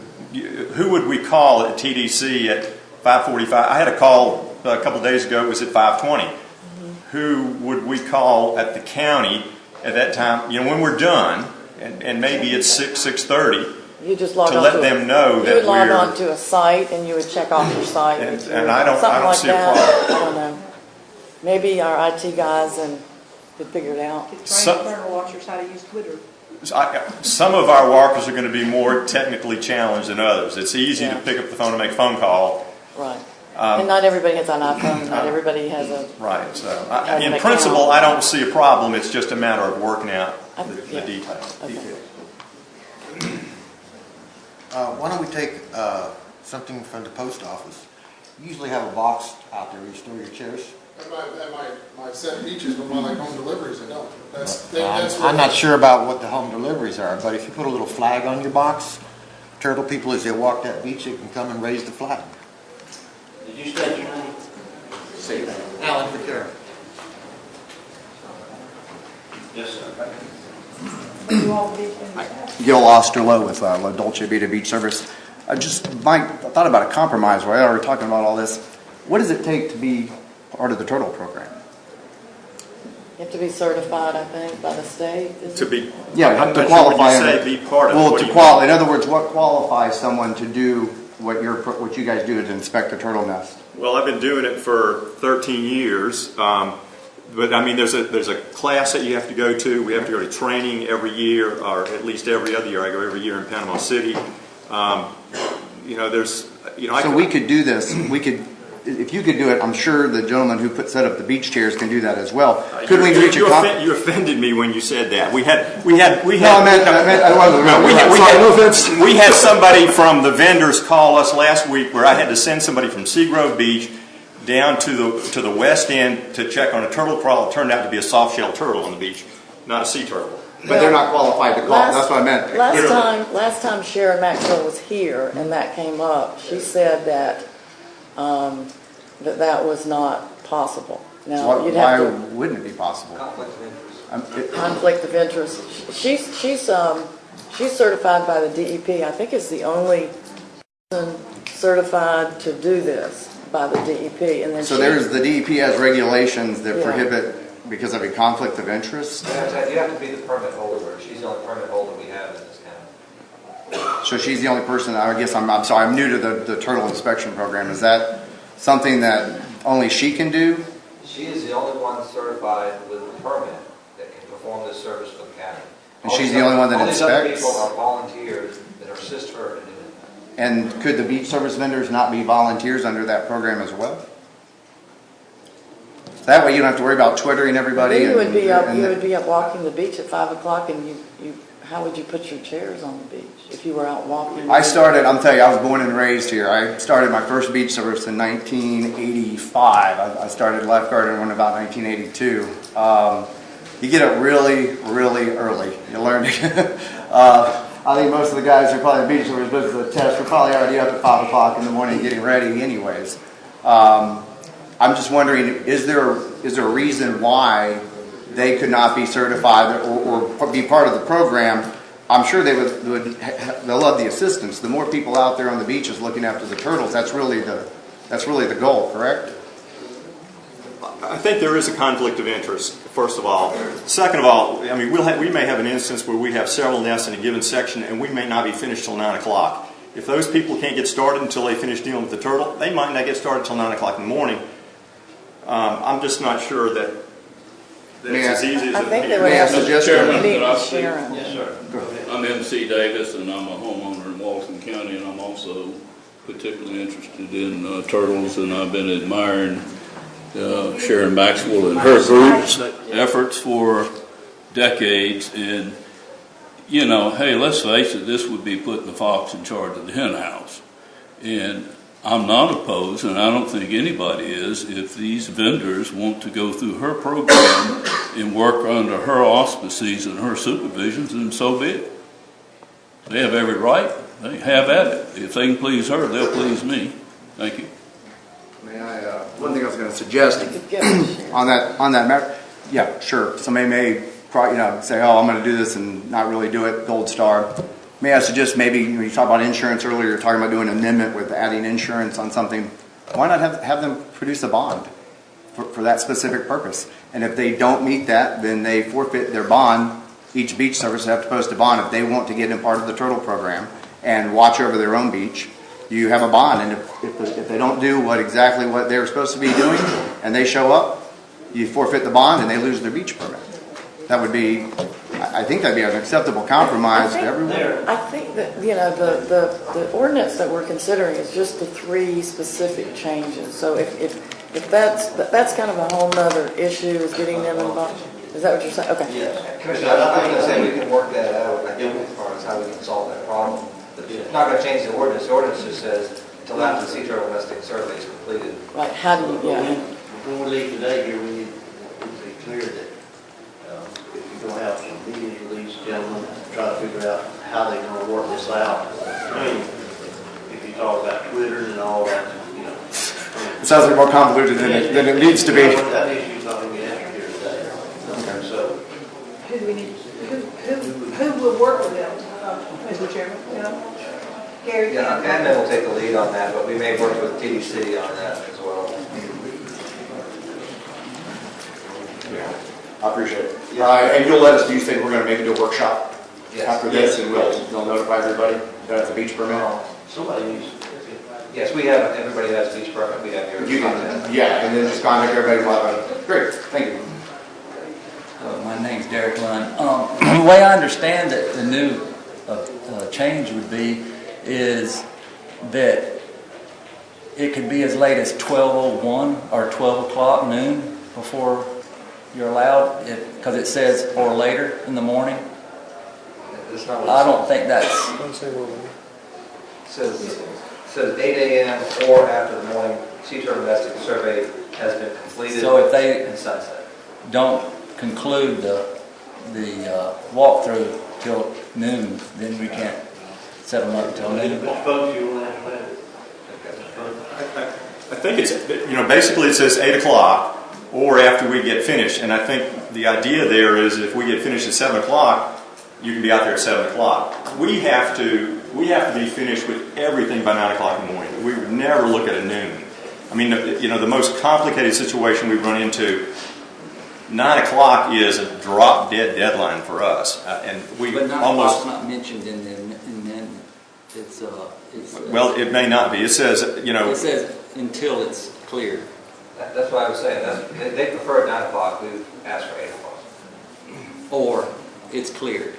Who would we call at TDC at 5:45? I had a call a couple of days ago. It was at 5:20. Who would we call at the county at that time? When we're done, and maybe it's 6:30. You just log to on let them know that you would log on to a site and you would check off your site. And I don't see a problem. I don't know. Maybe our IT guys could figure it out. Train Turtle Watchers how to use Twitter. Some of our walkers are going to be more technically challenged than others. It's easy to pick up the phone and make a phone call. Right. And not everybody has an iPhone. Not everybody has a... Right. So in principle, I don't see a problem. It's just a matter of working out the details. Okay. Why don't we take something from the post office? You usually have a box out there where you store your chairs. At my set beaches, but my home deliveries, I don't. I'm not sure about what the home deliveries are, but if you put a little flag on your box, turtle people, as they walk that beach, they can come and raise the flag. Did you state your name? Say that. Alan Vaquero. Yes, sir. Gil Osterloh with La Dolce Vita Beach Service. I thought about a compromise while we were talking about all this. What does it take to be part of the turtle program? You have to be certified, I think, by the state. To be, yeah, to qualify. When you say be part of well, it, to qualify. In other words, what qualifies someone to do what you guys do to inspect a turtle nest? Well, I've been doing it for 13 years. But I mean, there's a class that you have to go to. We have to go to training every year, or at least every other year. I go every year in Panama City. So we could do this. We could, if you could do it. I'm sure the gentleman who set up the beach chairs can do that as well. Could we reach a compromise? You offended me when you said that. We had somebody from the vendors call us last week where I had to send somebody from Seagrove Beach down to the west end to check on a turtle crawl. It turned out to be a soft-shell turtle on the beach, not a sea turtle. But they're not qualified to call. That's what I meant. Last time Sharon Maxwell was here and that came up, she said that that was not possible. Now, why wouldn't it be possible? Conflict of interest. Conflict of interest. She's certified by the DEP. I think is the only person certified to do this by the DEP. And then the DEP has regulations that prohibit because of a conflict of interest. You have to be the permit holder. She's the only permit holder we have in this county. So she's the only person. I guess I'm sorry. I'm new to the turtle inspection program. Is that something that only she can do? She is the only one certified with a permit that can perform this service for the county. And she's the only one that inspects? All these other people are volunteers that assist her in doing it. And could the beach service vendors not be volunteers under that program as well? That way you don't have to worry about twittering everybody. You would be up walking the beach at 5 o'clock, and how would you put your chairs on the beach if you were out walking? I'm telling you, I was born and raised here. I started my first beach service in 1985. I started lifeguarding in about 1982. You get up really, really early. You learn to I think most of the guys who are probably beach service business the test are probably already up at 5 o'clock in the morning getting ready anyways. I'm just wondering, is there a reason why they could not be certified or be part of the program? I'm sure they'll love the assistance. The more people out there on the beaches looking after the turtles, that's really the goal, correct? I think there is a conflict of interest, first of all. Second of all, I mean, we may have an instance where we have several nests in a given section and we may not be finished till 9 o'clock. If those people can't get started until they finish dealing with the turtle, they might not get started till 9 o'clock in the morning. I'm just not sure that it's as easy as it appears. Chairman, can I speak? Yes, sir. I'm MC Davis, and I'm a homeowner in Walton County, and I'm also particularly interested in turtles, and I've been admiring Sharon Maxwell and her group's efforts for decades. And, you know, hey, let's face it, this would be putting the fox in charge of the hen house. And I'm not opposed, and I don't think anybody is, if these vendors want to go through her program and work under her auspices and her supervisions, and so be it. They have every right. They have at it. If they can please her, they'll please me. Thank you. One thing I was going to suggest on that matter, yeah, sure. Somebody may say, oh, I'm going to do this and not really do it, gold star. May I suggest maybe, when you talked about insurance earlier, you're talking about doing an amendment with adding insurance on something. Why not have them produce a bond for that specific purpose? And if they don't meet that, then they forfeit their bond. Each beach service will have to post a bond if they want to get in part of the turtle program and watch over their own beach. You have a bond, and if they don't do exactly what they're supposed to be doing, and they show up, you forfeit the bond and they lose their beach permit. That would be, I think that'd be an acceptable compromise to everyone. I think that, the ordinance that we're considering is just the 3 specific changes. So if that's kind of a whole nother issue, is getting them involved. Is that what you're saying? Okay. Yeah. Commissioner, I'm going to say we can work that out, I think, as far as how we can solve that problem. It's not going to change the ordinance. The ordinance just says until after the sea turtle nesting survey is completed. Right. How do you? Yeah. When we leave today here, we need to be clear that if you're going to have some meetings with these gentlemen, try to figure out how they're going to work this out. I mean, if you talk about Twitter and all that, it sounds like more convoluted than it needs to be. That issue's not going to be answered here today. Okay. So do we need, who will work with them, Mr. Chairman? Gary? Yeah, admin will take the lead on that, but we may work with TDC on that as well. I appreciate it. And you'll let us, do you think we're going to make it a workshop after this, and we'll notify everybody that it's a beach permit? Somebody needs. Yes, we have, everybody has beach permit, we have your contact. Yeah, and then just contact everybody about it. Great, thank you. My name's Derek Lund. The way I understand that the new change would be is that it could be as late as 12:01 or 12 o'clock noon before you're allowed, because it says or later in the morning. I don't think that's... It says 8 a.m. or after the morning sea turtle nesting survey has been completed. So if they and sunset don't conclude the walkthrough till noon, then we can't set them up until noon. I think it's, basically it says 8 o'clock or after we get finished. And I think the idea there is if we get finished at 7 o'clock, you can be out there at 7 o'clock. We have to be finished with everything by 9 o'clock in the morning. We would never look at a noon. I mean, the most complicated situation we've run into, 9 o'clock is a drop-dead deadline for us. And we but 9 almost... not mentioned in the amendment. It's well, it may not be. It says, It says until it's cleared. That's what I was saying. They prefer 9 o'clock. We asked for 8 o'clock. Or it's cleared,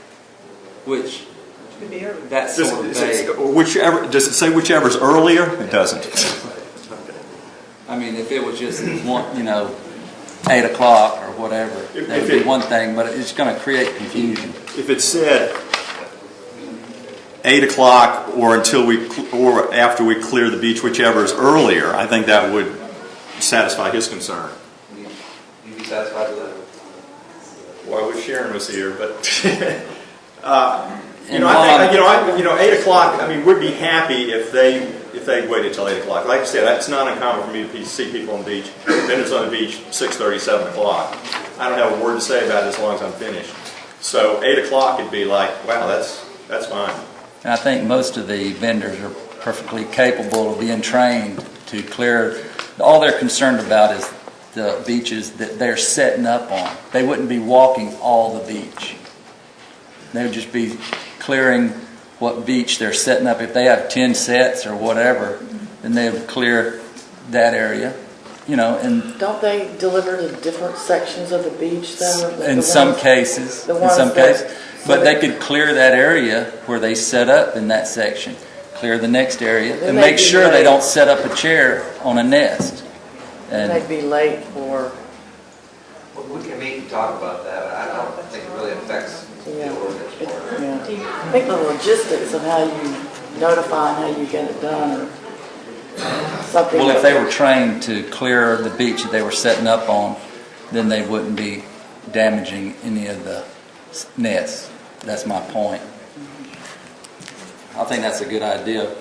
which that's Does sort of it vague. does it say whichever's earlier? It doesn't. I mean, if it was just 8 o'clock or whatever, that would be one thing, but it's going to create confusion. If it said 8 o'clock or or after we clear the beach, whichever is earlier, I think that would satisfy his concern. You'd be satisfied with that? Well, I wish Sharon was here, but I think 8 o'clock. I mean, we'd be happy if they waited till 8 o'clock. Like I said, it's not uncommon for me to see people on the beach. Then it's on the beach 6:30, 7 o'clock. I don't have a word to say about it as long as I'm finished. So 8 o'clock would be like, wow, that's fine. And I think most of the vendors are perfectly capable of being trained to clear. All they're concerned about is the beaches that they're setting up on. They wouldn't be walking all the beach. They would just be clearing what beach they're setting up. If they have 10 sets or whatever, then they would clear that area. And don't they deliver to different sections of the beach though? In some cases, but they could clear that area where they set up in that section, clear the next area, and make sure they don't set up a chair on a nest. And they'd be late for... Well, we can meet and talk about that. I don't think it really affects the ordinance. I think the logistics of how you notify and how you get it done or something. Well, if they were trained to clear the beach that they were setting up on, then they wouldn't be damaging any of the nests. That's my point. I think that's a good idea.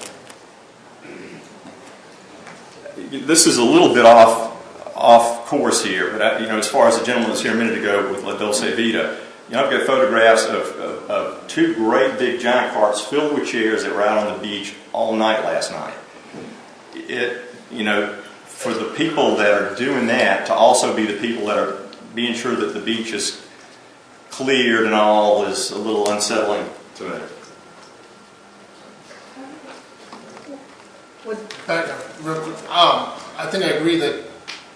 This is a little bit off course here, but as far as the gentleman was here a minute ago with La Dulce Vita, I've got photographs of two great big giant carts filled with chairs that were out on the beach all night last night. For the people that are doing that to also be the people that are being sure that the beach is cleared and all is a little unsettling to me. Back up real quick. I think I agree that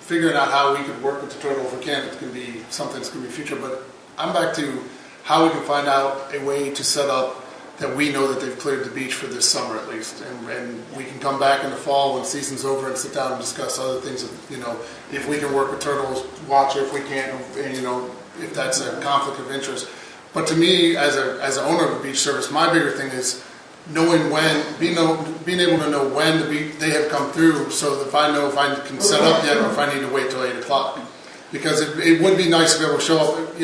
figuring out how we could work with the turtle if we can, it can be something that's going to be future, but I'm back to how we can find out a way to set up that we know that they've cleared the beach for this summer at least, and we can come back in the fall when season's over and sit down and discuss other things. If we can work with turtles, watch it. If we can't, and if that's a conflict of interest. But to me, as an owner of a beach service, my bigger thing is knowing when, being able to know when they have come through, so that if I know if I can set up yet or if I need to wait till 8 o'clock. Because it would be nice to be able to show up,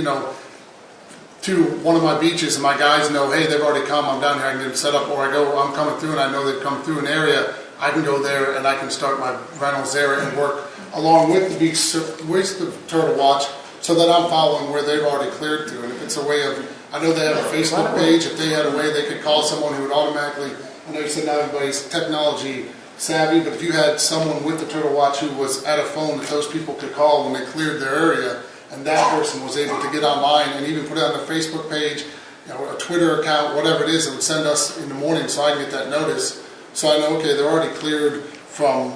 to one of my beaches and my guys know, hey, they've already come, I'm down here, I can get them set up, or I'm coming through and I know they've come through an area, I can go there and I can start my rentals there and work along with the beach, with the turtle watch, so that I'm following where they've already cleared to. And if it's a way of, I know they have a Facebook page, if they had a way they could call someone who would automatically, I know you said not everybody's technology savvy, but if you had someone with the Turtle Watch who was at a phone that those people could call when they cleared their area, and that person was able to get online and even put it on their Facebook page, a Twitter account, whatever it is, it would send us in the morning so I can get that notice. So I know, okay, they're already cleared from,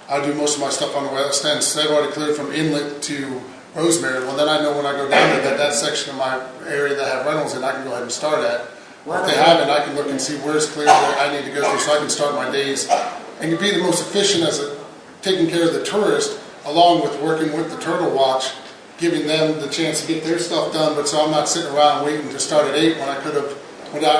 I do most of my stuff on the west end, so they've already cleared from Inlet to Rosemary. Well, then I know when I go down to that section of my area that have rentals in, I can go ahead and start at. If they haven't, I can look and see where's clear that I need to go through so I can start my days. And you'd be the most efficient as taking care of the tourist, along with working with the Turtle Watch, giving them the chance to get their stuff done, but so I'm not sitting around waiting to start at 8 when I could have,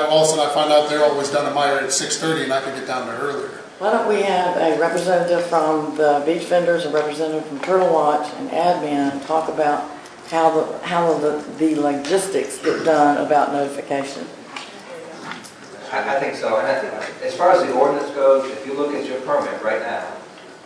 all of a sudden I find out they're always done at my area at 6:30 and I could get down there earlier. Why don't we have a representative from the beach vendors, a representative from Turtle Watch, and admin talk about how the logistics get done about notification? I think so. And as far as the ordinance goes, if you look at your permit right now,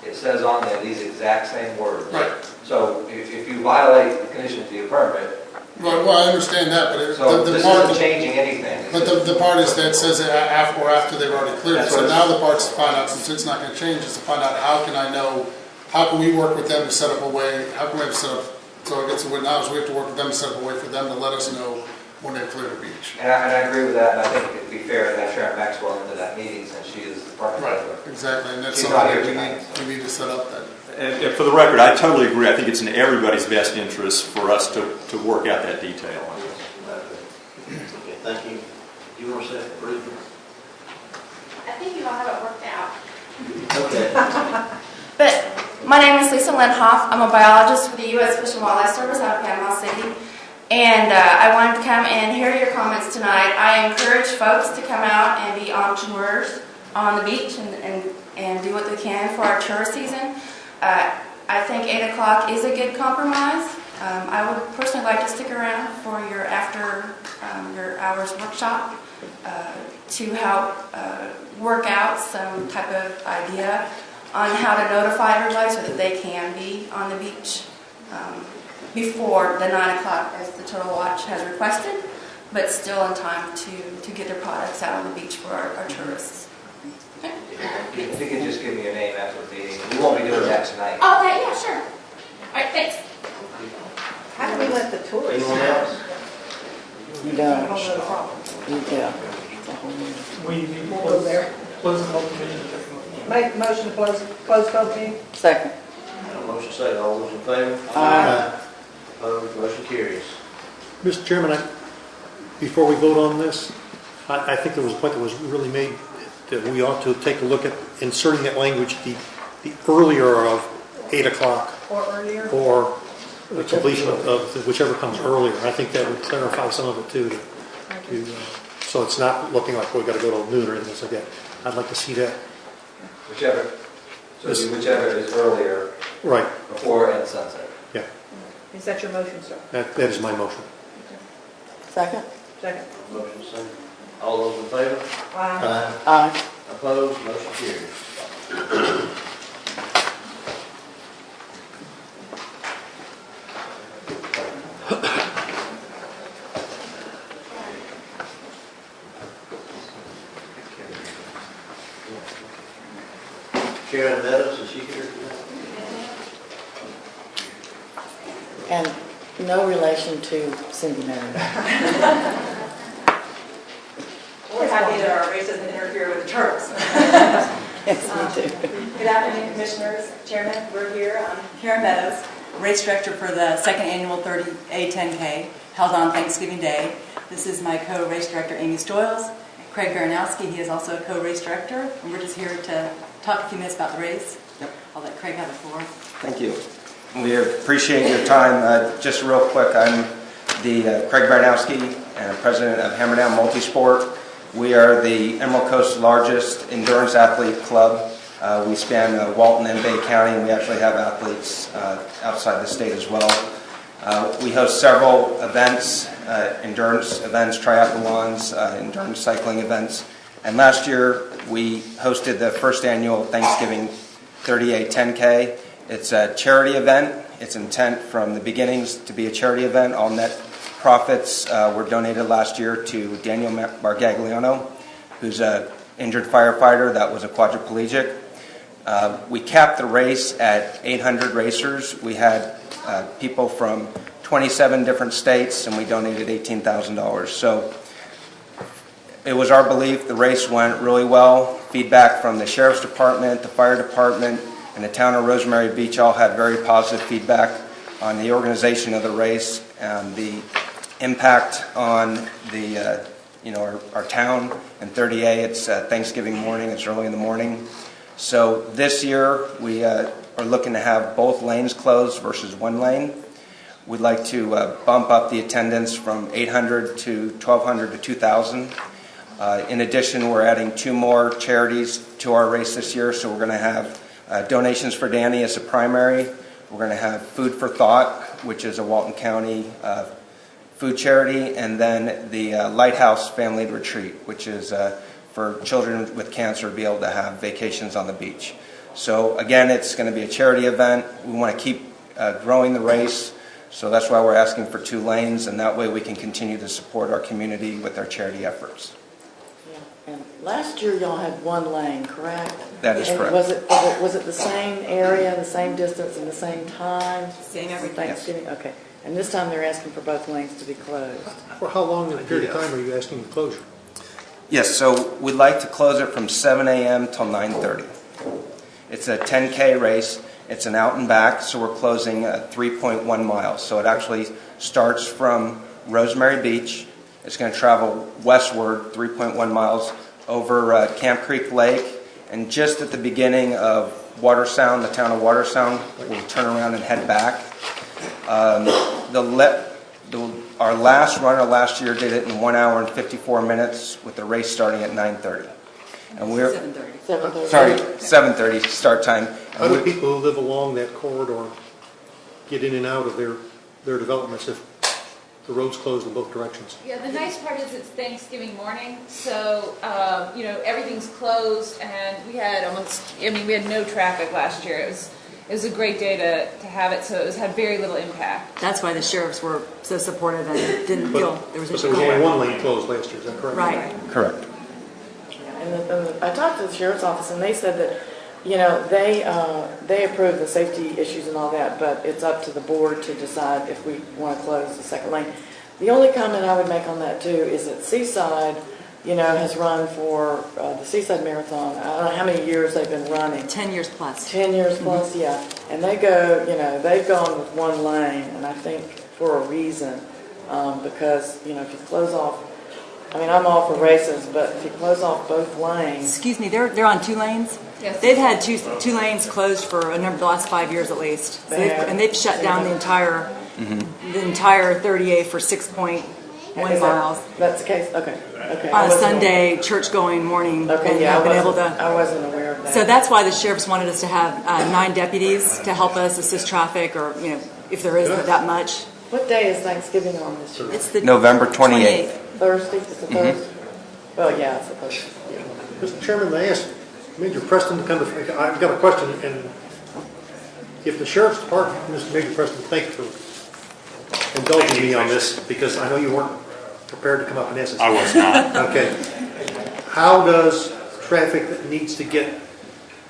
it says on there these exact same words. Right. So if you violate the conditions of your permit, Well, I understand that, but this isn't changing anything. But the part is that says it after they've already cleared it. So now the part's to find out, since it's not going to change, is to find out how can I know, how can we work with them to set up a way, how can we have set up, so it gets to what now is we have to work with them to set up a way for them to let us know when they've cleared the beach. And I agree with that, and I think it'd be fair to have Sharon Maxwell into that meeting since she is the partner. Right, exactly, and that's She's something not here that tonight. we need to set up that. And for the record, I totally agree. I think it's in everybody's best interest for us to work out that detail. Okay, thank you. Do you want to say it briefly? I think you all have it worked out. Okay. But my name is Lisa Lindhoff. I'm a biologist for the U.S. Fish and Wildlife Service out of Panama City. And I wanted to come and hear your comments tonight. I encourage folks to come out and be entrepreneurs on the beach and do what they can for our tourist season. I think 8 o'clock is a good compromise. I would personally like to stick around for your after your hours workshop to help work out some type of idea on how to notify everybody so that they can be on the beach before the 9 o'clock as the Turtle Watch has requested, but still in time to get their products out on the beach for our tourists. If you could just give me your name after the meeting. We won't be doing that tonight. Okay, yeah, sure. All right, thanks. How do we let the tourists? Anyone else? You don't. Yeah. We close the public meeting. Make motion to close public meeting? Second. Motion second. All those in favor? Aye. Opposed? Motion carries. Mr. Chairman, before we vote on this, I think there was a point that was really made that we ought to take a look at inserting that language, the earlier of 8 o'clock. Or earlier? Or the completion of whichever comes earlier. I think that would clarify some of it too. So it's not looking like we've got to go to noon or anything like that. I'd like to see that. Whichever. So whichever is earlier. Right. Before and sunset. Yeah. Is that your motion, sir? That is my motion. Second. Second. Motion second. All those in favor? Aye. Aye. Opposed? Motion carries. Sharon Meadows, is she here? And no relation to Cindy Meadows. We're happy that our race doesn't interfere with the turtles. Yes, we do. Good afternoon, Commissioners, Chairman. We're here. I'm Karen Meadows, Race Director for the second annual 30A 10K held on Thanksgiving Day. This is my co-race director, Amy Stoyles. Craig Baranowski, he is also a co-race director. And we're just here to talk a few minutes about the race. I'll let Craig have the floor. Thank you. We appreciate your time. Just real quick, I'm the Craig Baranowski, and President of Hammerdown Multisport. We are the Emerald Coast's largest endurance athlete club. We span Walton and Bay County, and we actually have athletes outside the state as well. We host several events, endurance events, triathlons, endurance cycling events. And last year, we hosted the first annual Thanksgiving 30A 10K. It's a charity event. It's intent from the beginnings to be a charity event. All net profits were donated last year to Daniel Margagliano, who's an injured firefighter that was a quadriplegic. We capped the race at 800 racers. We had people from 27 different states, and we donated $18,000. So it was our belief the race went really well. Feedback from the Sheriff's Department, the Fire Department, and the town of Rosemary Beach all had very positive feedback on the organization of the race and the impact on the our town and 30A. It's Thanksgiving morning. It's early in the morning. So this year we are looking to have both lanes closed versus one lane. We'd like to bump up the attendance from 800 to 1,200 to 2,000. In addition, we're adding 2 more charities to our race this year. So we're going to have donations for Danny as a primary. We're going to have Food for Thought, which is a Walton County food charity, and then the Lighthouse Family Retreat, which is for children with cancer to be able to have vacations on the beach. So again, it's going to be a charity event. We want to keep growing the race, so that's why we're asking for 2 lanes, and that way we can continue to support our community with our charity efforts. And last year y'all had 1 lane, correct? That is correct. Was it the same area, the same distance, and the same time? Same everything. Thanksgiving? Okay. And this time they're asking for both lanes to be closed. For how long in a period of time are you asking the closure? Yes, so we'd like to close it from 7 a.m. till 9:30. It's a 10K race. It's an out and back, so we're closing 3.1 miles. So it actually starts from Rosemary Beach. It's going to travel westward 3.1 miles over Camp Creek Lake, and just at the beginning of Water Sound, the town of Water Sound, we'll turn around and head back. Our last runner last year did it in 1 hour and 54 minutes with the race starting at 9:30. And we're 7:30. Sorry, 7:30 start time. How do people who live along that corridor get in and out of their developments if the road's closed in both directions? Yeah, the nice part is it's Thanksgiving morning, so everything's closed, and we had we had no traffic last year. It was a great day to have it, so it had very little impact. That's why the sheriffs were so supportive and didn't feel there was a... But there was only 1 lane closed last year, is that correct? Right. Correct. And I talked to the sheriff's office, and they said that, they approve the safety issues and all that, but it's up to the board to decide if we want to close the second lane. The only comment I would make on that too is that Seaside, has run for the Seaside Marathon. I don't know how many years they've been running. 10 years plus. 10 years plus, yeah. And they go, they've gone with 1 lane, and I think for a reason, because, if you close off, I'm all for races, but if you close off both lanes. Excuse me, they're on 2 lanes? Yes. They've had two lanes closed for the last 5 years at least. So they've shut down the entire 30A for 6.1 miles. That's the case? Okay. On a Sunday church-going morning. Okay, yeah, I wasn't aware of that. So that's why the sheriffs wanted us to have 9 deputies to help us assist traffic, or if there isn't that much. What day is Thanksgiving on this year? It's the November 28th. Thursday? It's a Thursday? Well, yeah, it's a Thursday. Mr. Chairman, I asked Major Preston to come to... I've got a question, and if the Sheriff's Department, Mr. Major Preston, thank you for indulging me on this, because I know you weren't prepared to come up and answer. I was not. Okay. How does traffic that needs to get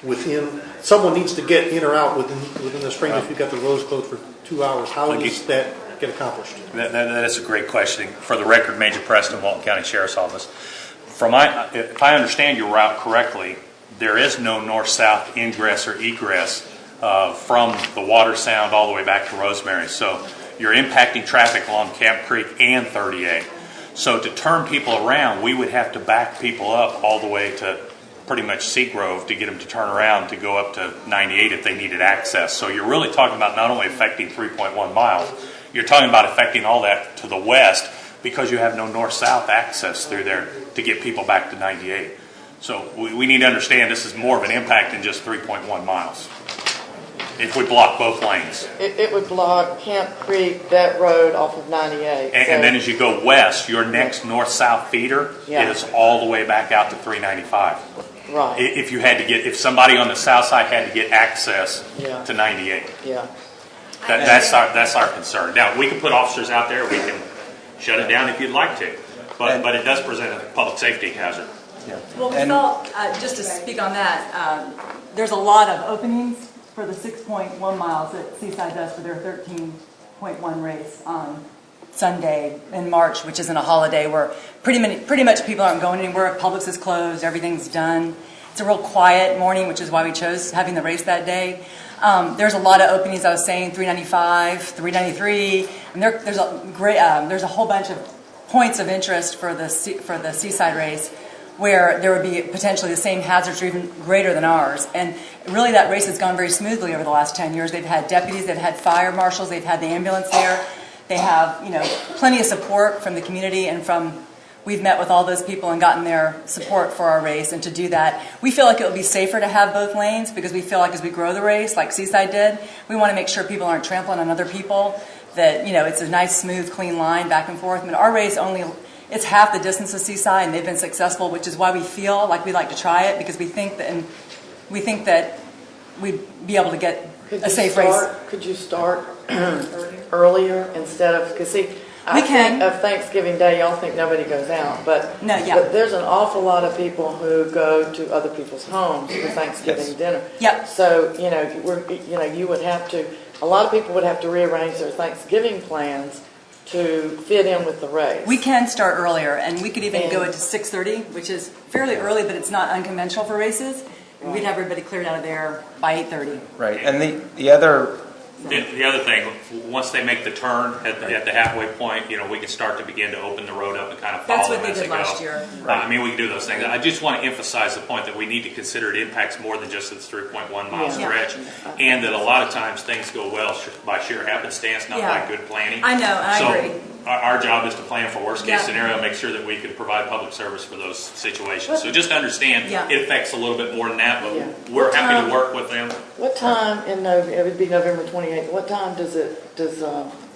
within... Someone needs to get in or out within the stream if you've got the roads closed for 2 hours. How does that get accomplished? That's a great question. For the record, Major Preston, Walton County Sheriff's Office. If I understand your route correctly, there is no north-south ingress or egress from the Water Sound all the way back to Rosemary. So you're impacting traffic along Camp Creek and 30A. So to turn people around, we would have to back people up all the way to pretty much Seagrove to get them to turn around to go up to 98 if they needed access. So you're really talking about not only affecting 3.1 miles, you're talking about affecting all that to the west because you have no north-south access through there to get people back to 98. So we need to understand this is more of an impact than just 3.1 miles. If we block both lanes. It would block Camp Creek, that road off of 98. And then as you go west, your next north-south feeder is all the way back out to 395. Right. If somebody on the south side had to get access Yeah. to 98. Yeah. That's our concern. Now, we can put officers out there, we can shut it down if you'd like to, but it does present a public safety hazard. Well, we felt, just to speak on that, there's a lot of openings for the 6.1 miles that Seaside does for their 13.1 race on Sunday in March, which isn't a holiday, where pretty much people aren't going anywhere. Publix is closed, everything's done. It's a real quiet morning, which is why we chose having the race that day. There's a lot of openings. I was saying 395, 393, and there's a whole bunch of points of interest for the Seaside race, where there would be potentially the same hazards or even greater than ours. And really that race has gone very smoothly over the last 10 years. They've had deputies, they've had fire marshals, they've had the ambulance there. They have, plenty of support from the community and we've met with all those people and gotten their support for our race. And to do that, we feel like it would be safer to have both lanes, because we feel like as we grow the race, like Seaside did, we want to make sure people aren't trampling on other people, that, it's a nice, smooth, clean line back and forth. I mean, our race it's half the distance of Seaside, and they've been successful, which is why we feel like we'd like to try it, because we think that we'd be able to get a safe race. Could you start earlier instead of, because see, I think of Thanksgiving Day, y'all think nobody goes out, but there's an awful lot of people who go to other people's homes for Thanksgiving dinner. Yep. So, you would have to, a lot of people would have to rearrange their Thanksgiving plans to fit in with the race. We can start earlier, and we could even go to 6:30, which is fairly early, but it's not unconventional for races. And we'd have everybody cleared out of there by 8:30. Right, and the other thing, once they make the turn at the halfway point, we can start to begin to open the road up and kind of follow That's what them they as did they last go. year. I mean, we can do those things. I just want to emphasize the point that we need to consider it impacts more than just this 3.1 mile stretch, and that a lot of times things go well by sheer happenstance, not by good planning. I know, I agree. Our job is to plan for worst case scenario, make sure that we can provide public service for those situations. So just understand it affects a little bit more than that, but we're happy to work with them. What time it would be November 28th. What time does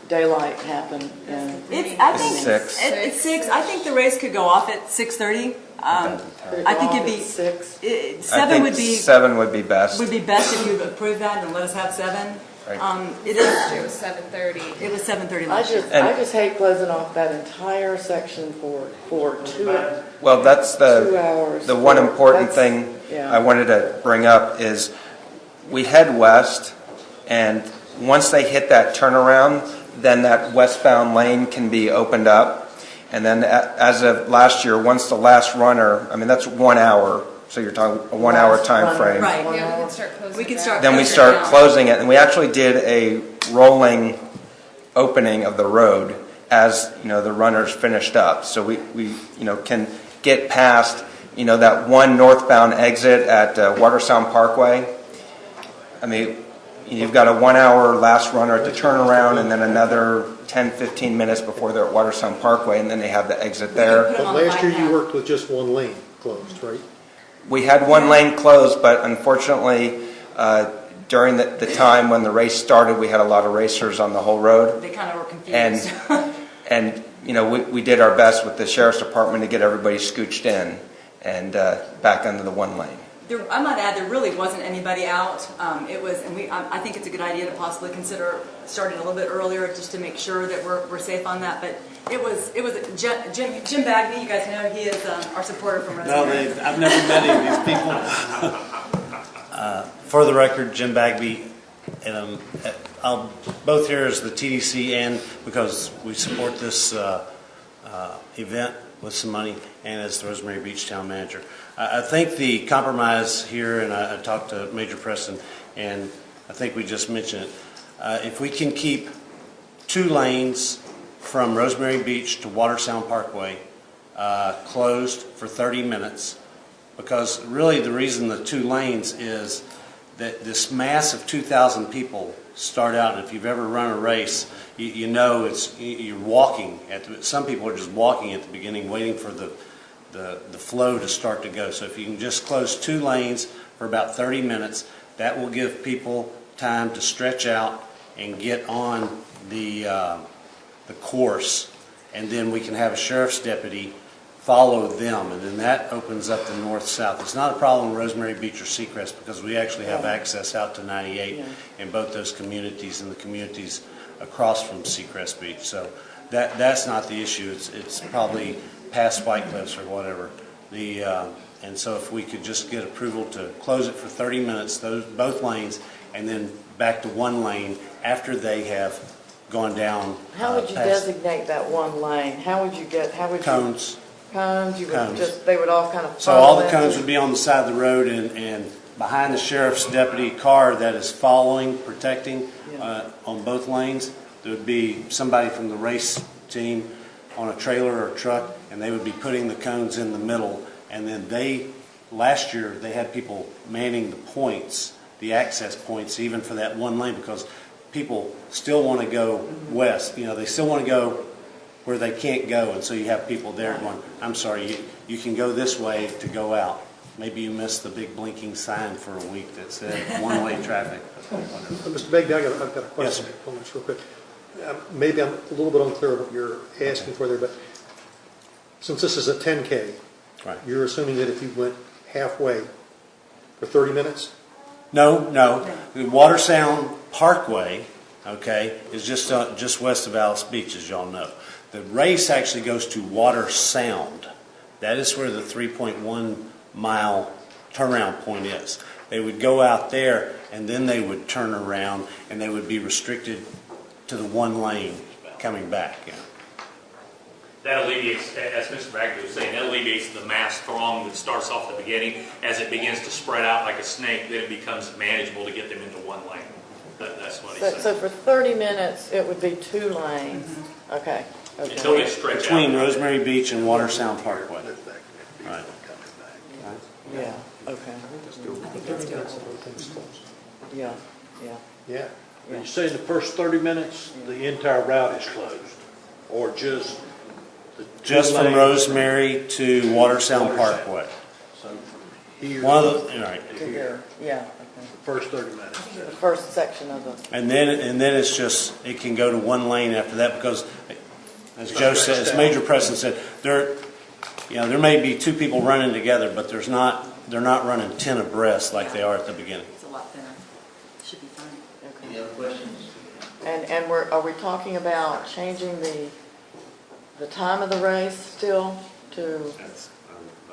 daylight happen? I think 6. It's 6. I think the race could go off at 6:30. I think it'd be 6. 7 would be 7 would be best. Would be best if you approve that and let us have 7. Right. It was 7:30. It was 7:30 last year. I just hate closing off that entire section for 2 hours. Well, that's 2 hours. the one important thing I wanted to bring up is we head west, and once they hit that turnaround, then that westbound lane can be opened up. And then as of last year, once the last runner, that's 1 hour. So you're talking a 1 hour time frame. Right. Yeah, we can start closing. Then we start closing it, and we actually did a rolling opening of the road as the runners finished up. So we can get past that one northbound exit at Watersound Parkway. You've got a 1 hour last runner at the turnaround, and then another 10-15 minutes before they're at Watersound Parkway, and then they have the exit there. But last year you worked with just one lane closed, right? We had one lane closed, but unfortunately, during the time when the race started, we had a lot of racers on the whole road. They kind of were confused. And we did our best with the sheriff's department to get everybody scooched in and back under the one lane. I might add, there really wasn't anybody out. I think it's a good idea to possibly consider starting a little bit earlier, just to make sure that we're safe on that. But it was Jim Bagney. You guys know he is our supporter from Rosa Beach. No, I've never met any of these people. For the record, Jim Bagby, and I'm both here as the TDC and because we support this event with some money, and as the Rosemary Beach Town Manager. I think the compromise here, and I talked to Major Preston, and I think we just mentioned it, if we can keep 2 lanes from Rosemary Beach to Watersound Parkway closed for 30 minutes, because really the reason the 2 lanes is that this mass of 2,000 people start out, and if you've ever run a race, you're walking. Some people are just walking at the beginning, waiting for the flow to start to go. So if you can just close 2 lanes for about 30 minutes, that will give people time to stretch out and get on the course, and then we can have a sheriff's deputy follow them, and then that opens up the north-south. It's not a problem in Rosemary Beach or Seacrest because we actually have access out to 98 in both those communities and the communities across from Seacrest Beach. So that's not the issue. It's probably past White Cliffs or whatever. And so if we could just get approval to close it for 30 minutes, both lanes, and then back to one lane after they have gone down. How would you designate that one lane? How would you cones? Cones. You would just, they would all kind of. So all the cones would be on the side of the road, and behind the sheriff's deputy car that is following, protecting on both lanes, there would be somebody from the race team on a trailer or truck, and they would be putting the cones in the middle. And then last year, they had people manning the points, the access points, even for that one lane, because people still want to go west. They still want to go where they can't go, and so you have people there going, I'm sorry, you can go this way to go out. Maybe you missed the big blinking sign for a week that said one-way traffic. Mr. Bagby, I've got a question on this real quick. Maybe I'm a little bit unclear what you're asking for there, but since this is a 10K, right, you're assuming that if you went halfway for 30 minutes? No. The Water Sound Parkway, is just west of Alice Beach, as y'all know. The race actually goes to Water Sound. That is where the 3.1 mile turnaround point is. They would go out there, and then they would turn around, and they would be restricted to the one lane coming back. That alleviates, as Mr. Bagby was saying, that alleviates the mass throng that starts off at the beginning. As it begins to spread out like a snake, then it becomes manageable to get them into one lane. That's what he's saying. So for 30 minutes, it would be 2 lanes. Okay. Until they stretch between out. Rosemary Beach and Water Sound Parkway. Right. Yeah. Okay. Yeah. Yeah. You say in the first 30 minutes, the entire route is closed, or just from Rosemary to Water Sound Parkway. So here, one of the, right. Here. Yeah. The first 30 minutes. The first section of the. And then it's just, it can go to one lane after that because, as Joe said, as Major Preston said, there may be 2 people running together, but they're not running 10 abreast like they are at the beginning. It's a lot thinner. Should be fine. Okay. Any other questions? And are we talking about changing the time of the race still to?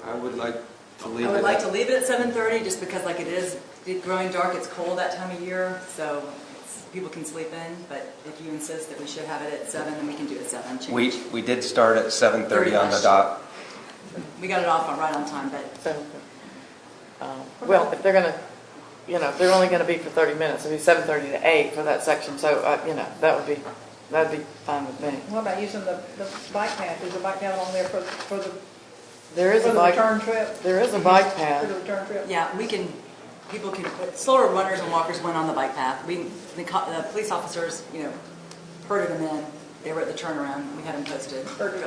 I would like to leave I it. would like to leave it at 7:30 just because like it is growing dark, it's cold that time of year, so people can sleep in, but if you insist that we should have it at 7, then we can do it at 7. Change. We did start at 7:30 on the dot. We got it off right on time, but. Well, if they're going to, if they're only going to be for 30 minutes, it'd be 7:30 to 8 for that section, so, that'd be fine with me. What about using the bike path? Is the bike path on there for the There is for a the bike. return trip? There is a bike path. For the return trip? Yeah, people can, slower runners and walkers went on the bike path. The police officers, herded them in. They were at the turnaround. We had them posted. Okay.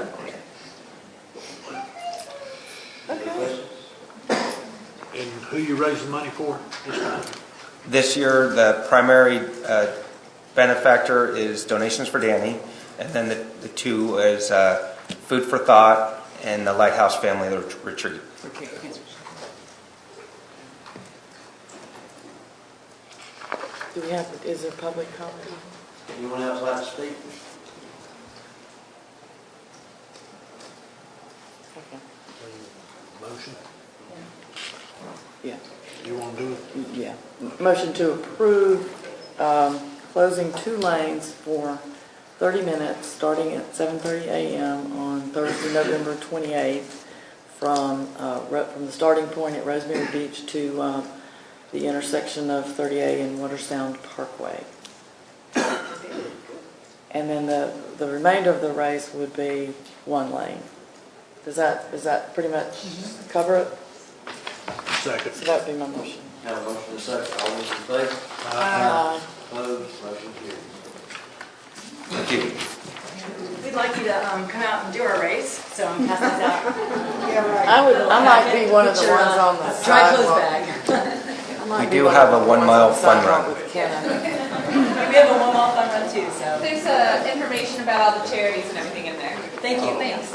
and who you raising money for this time? This year, the primary benefactor is Donations for Danny, and then the 2 is Food for Thought and the Lighthouse Family Retreat. Do we have, is there public comment? Anyone else like to speak? Okay. Motion? Yeah. You want to do it? Yeah. Motion to approve closing 2 lanes for 30 minutes, starting at 7:30 a.m. on Thursday, November 28th, from the starting point at Rosemary Beach to the intersection of 30A and Water Sound Parkway. And then the remainder of the race would be 1 lane. Does that pretty much cover it? Second. So that would be my motion. Have a motion and a second. All those in favor? Aye. Opposed? Motion carries. Thank you. We'd like you to come out and do our race, so I'm passing these out. I might be one of the ones on the dry clothes sidewalk. bag. We do have a 1 mile fun run. We have a 1 mile fun run too, so. There's information about all the charities and everything in there. Thank you. Thanks.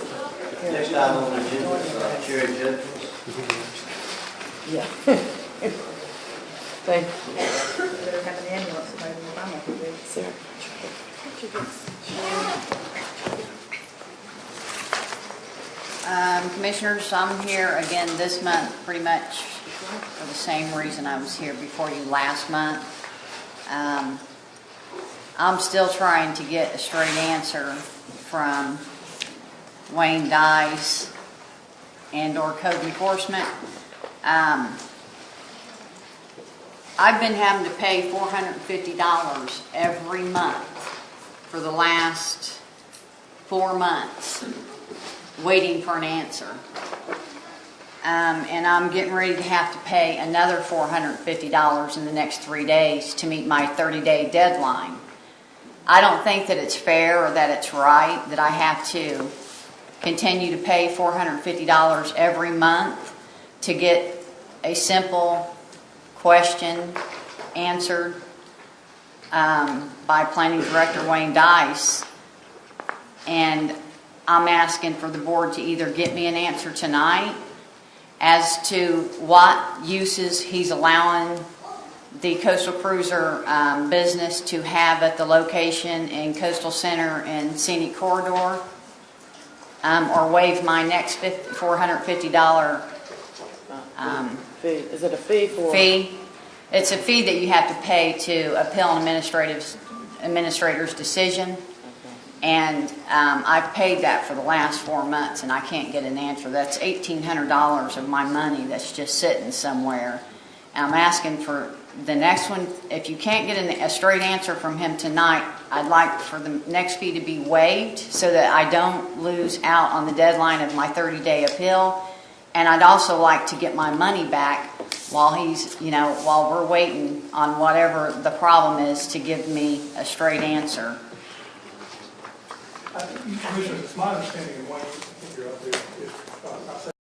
Next item on the agenda is Sherry Judges. Yeah. Thank you. Better have an ambulance, so maybe if I'm up here. Sarah. Commissioners, I'm here again this month pretty much for the same reason I was here before you last month. I'm still trying to get a straight answer from Wayne Dice and/or code enforcement. I've been having to pay $450 every month for the last 4 months, waiting for an answer. And I'm getting ready to have to pay another $450 in the next 3 days to meet my 30-day deadline. I don't think that it's fair or that it's right that I have to continue to pay $450 every month to get a simple question answered by Planning Director Wayne Dice. And I'm asking for the board to either get me an answer tonight as to what uses he's allowing the Coastal Cruiser business to have at the location in Coastal Center and Scenic Corridor, or waive my next $450 fee. Is it a fee for? Fee. It's a fee that you have to pay to appeal an administrator's decision. And I've paid that for the last 4 months, and I can't get an answer. That's $1,800 of my money that's just sitting somewhere. And I'm asking for the next one. If you can't get a straight answer from him tonight, I'd like for the next fee to be waived so that I don't lose out on the deadline of my 30-day appeal. And I'd also like to get my money back while while we're waiting on whatever the problem is to give me a straight answer. Commissioners, it's my understanding, and Wayne, if you're up there, I say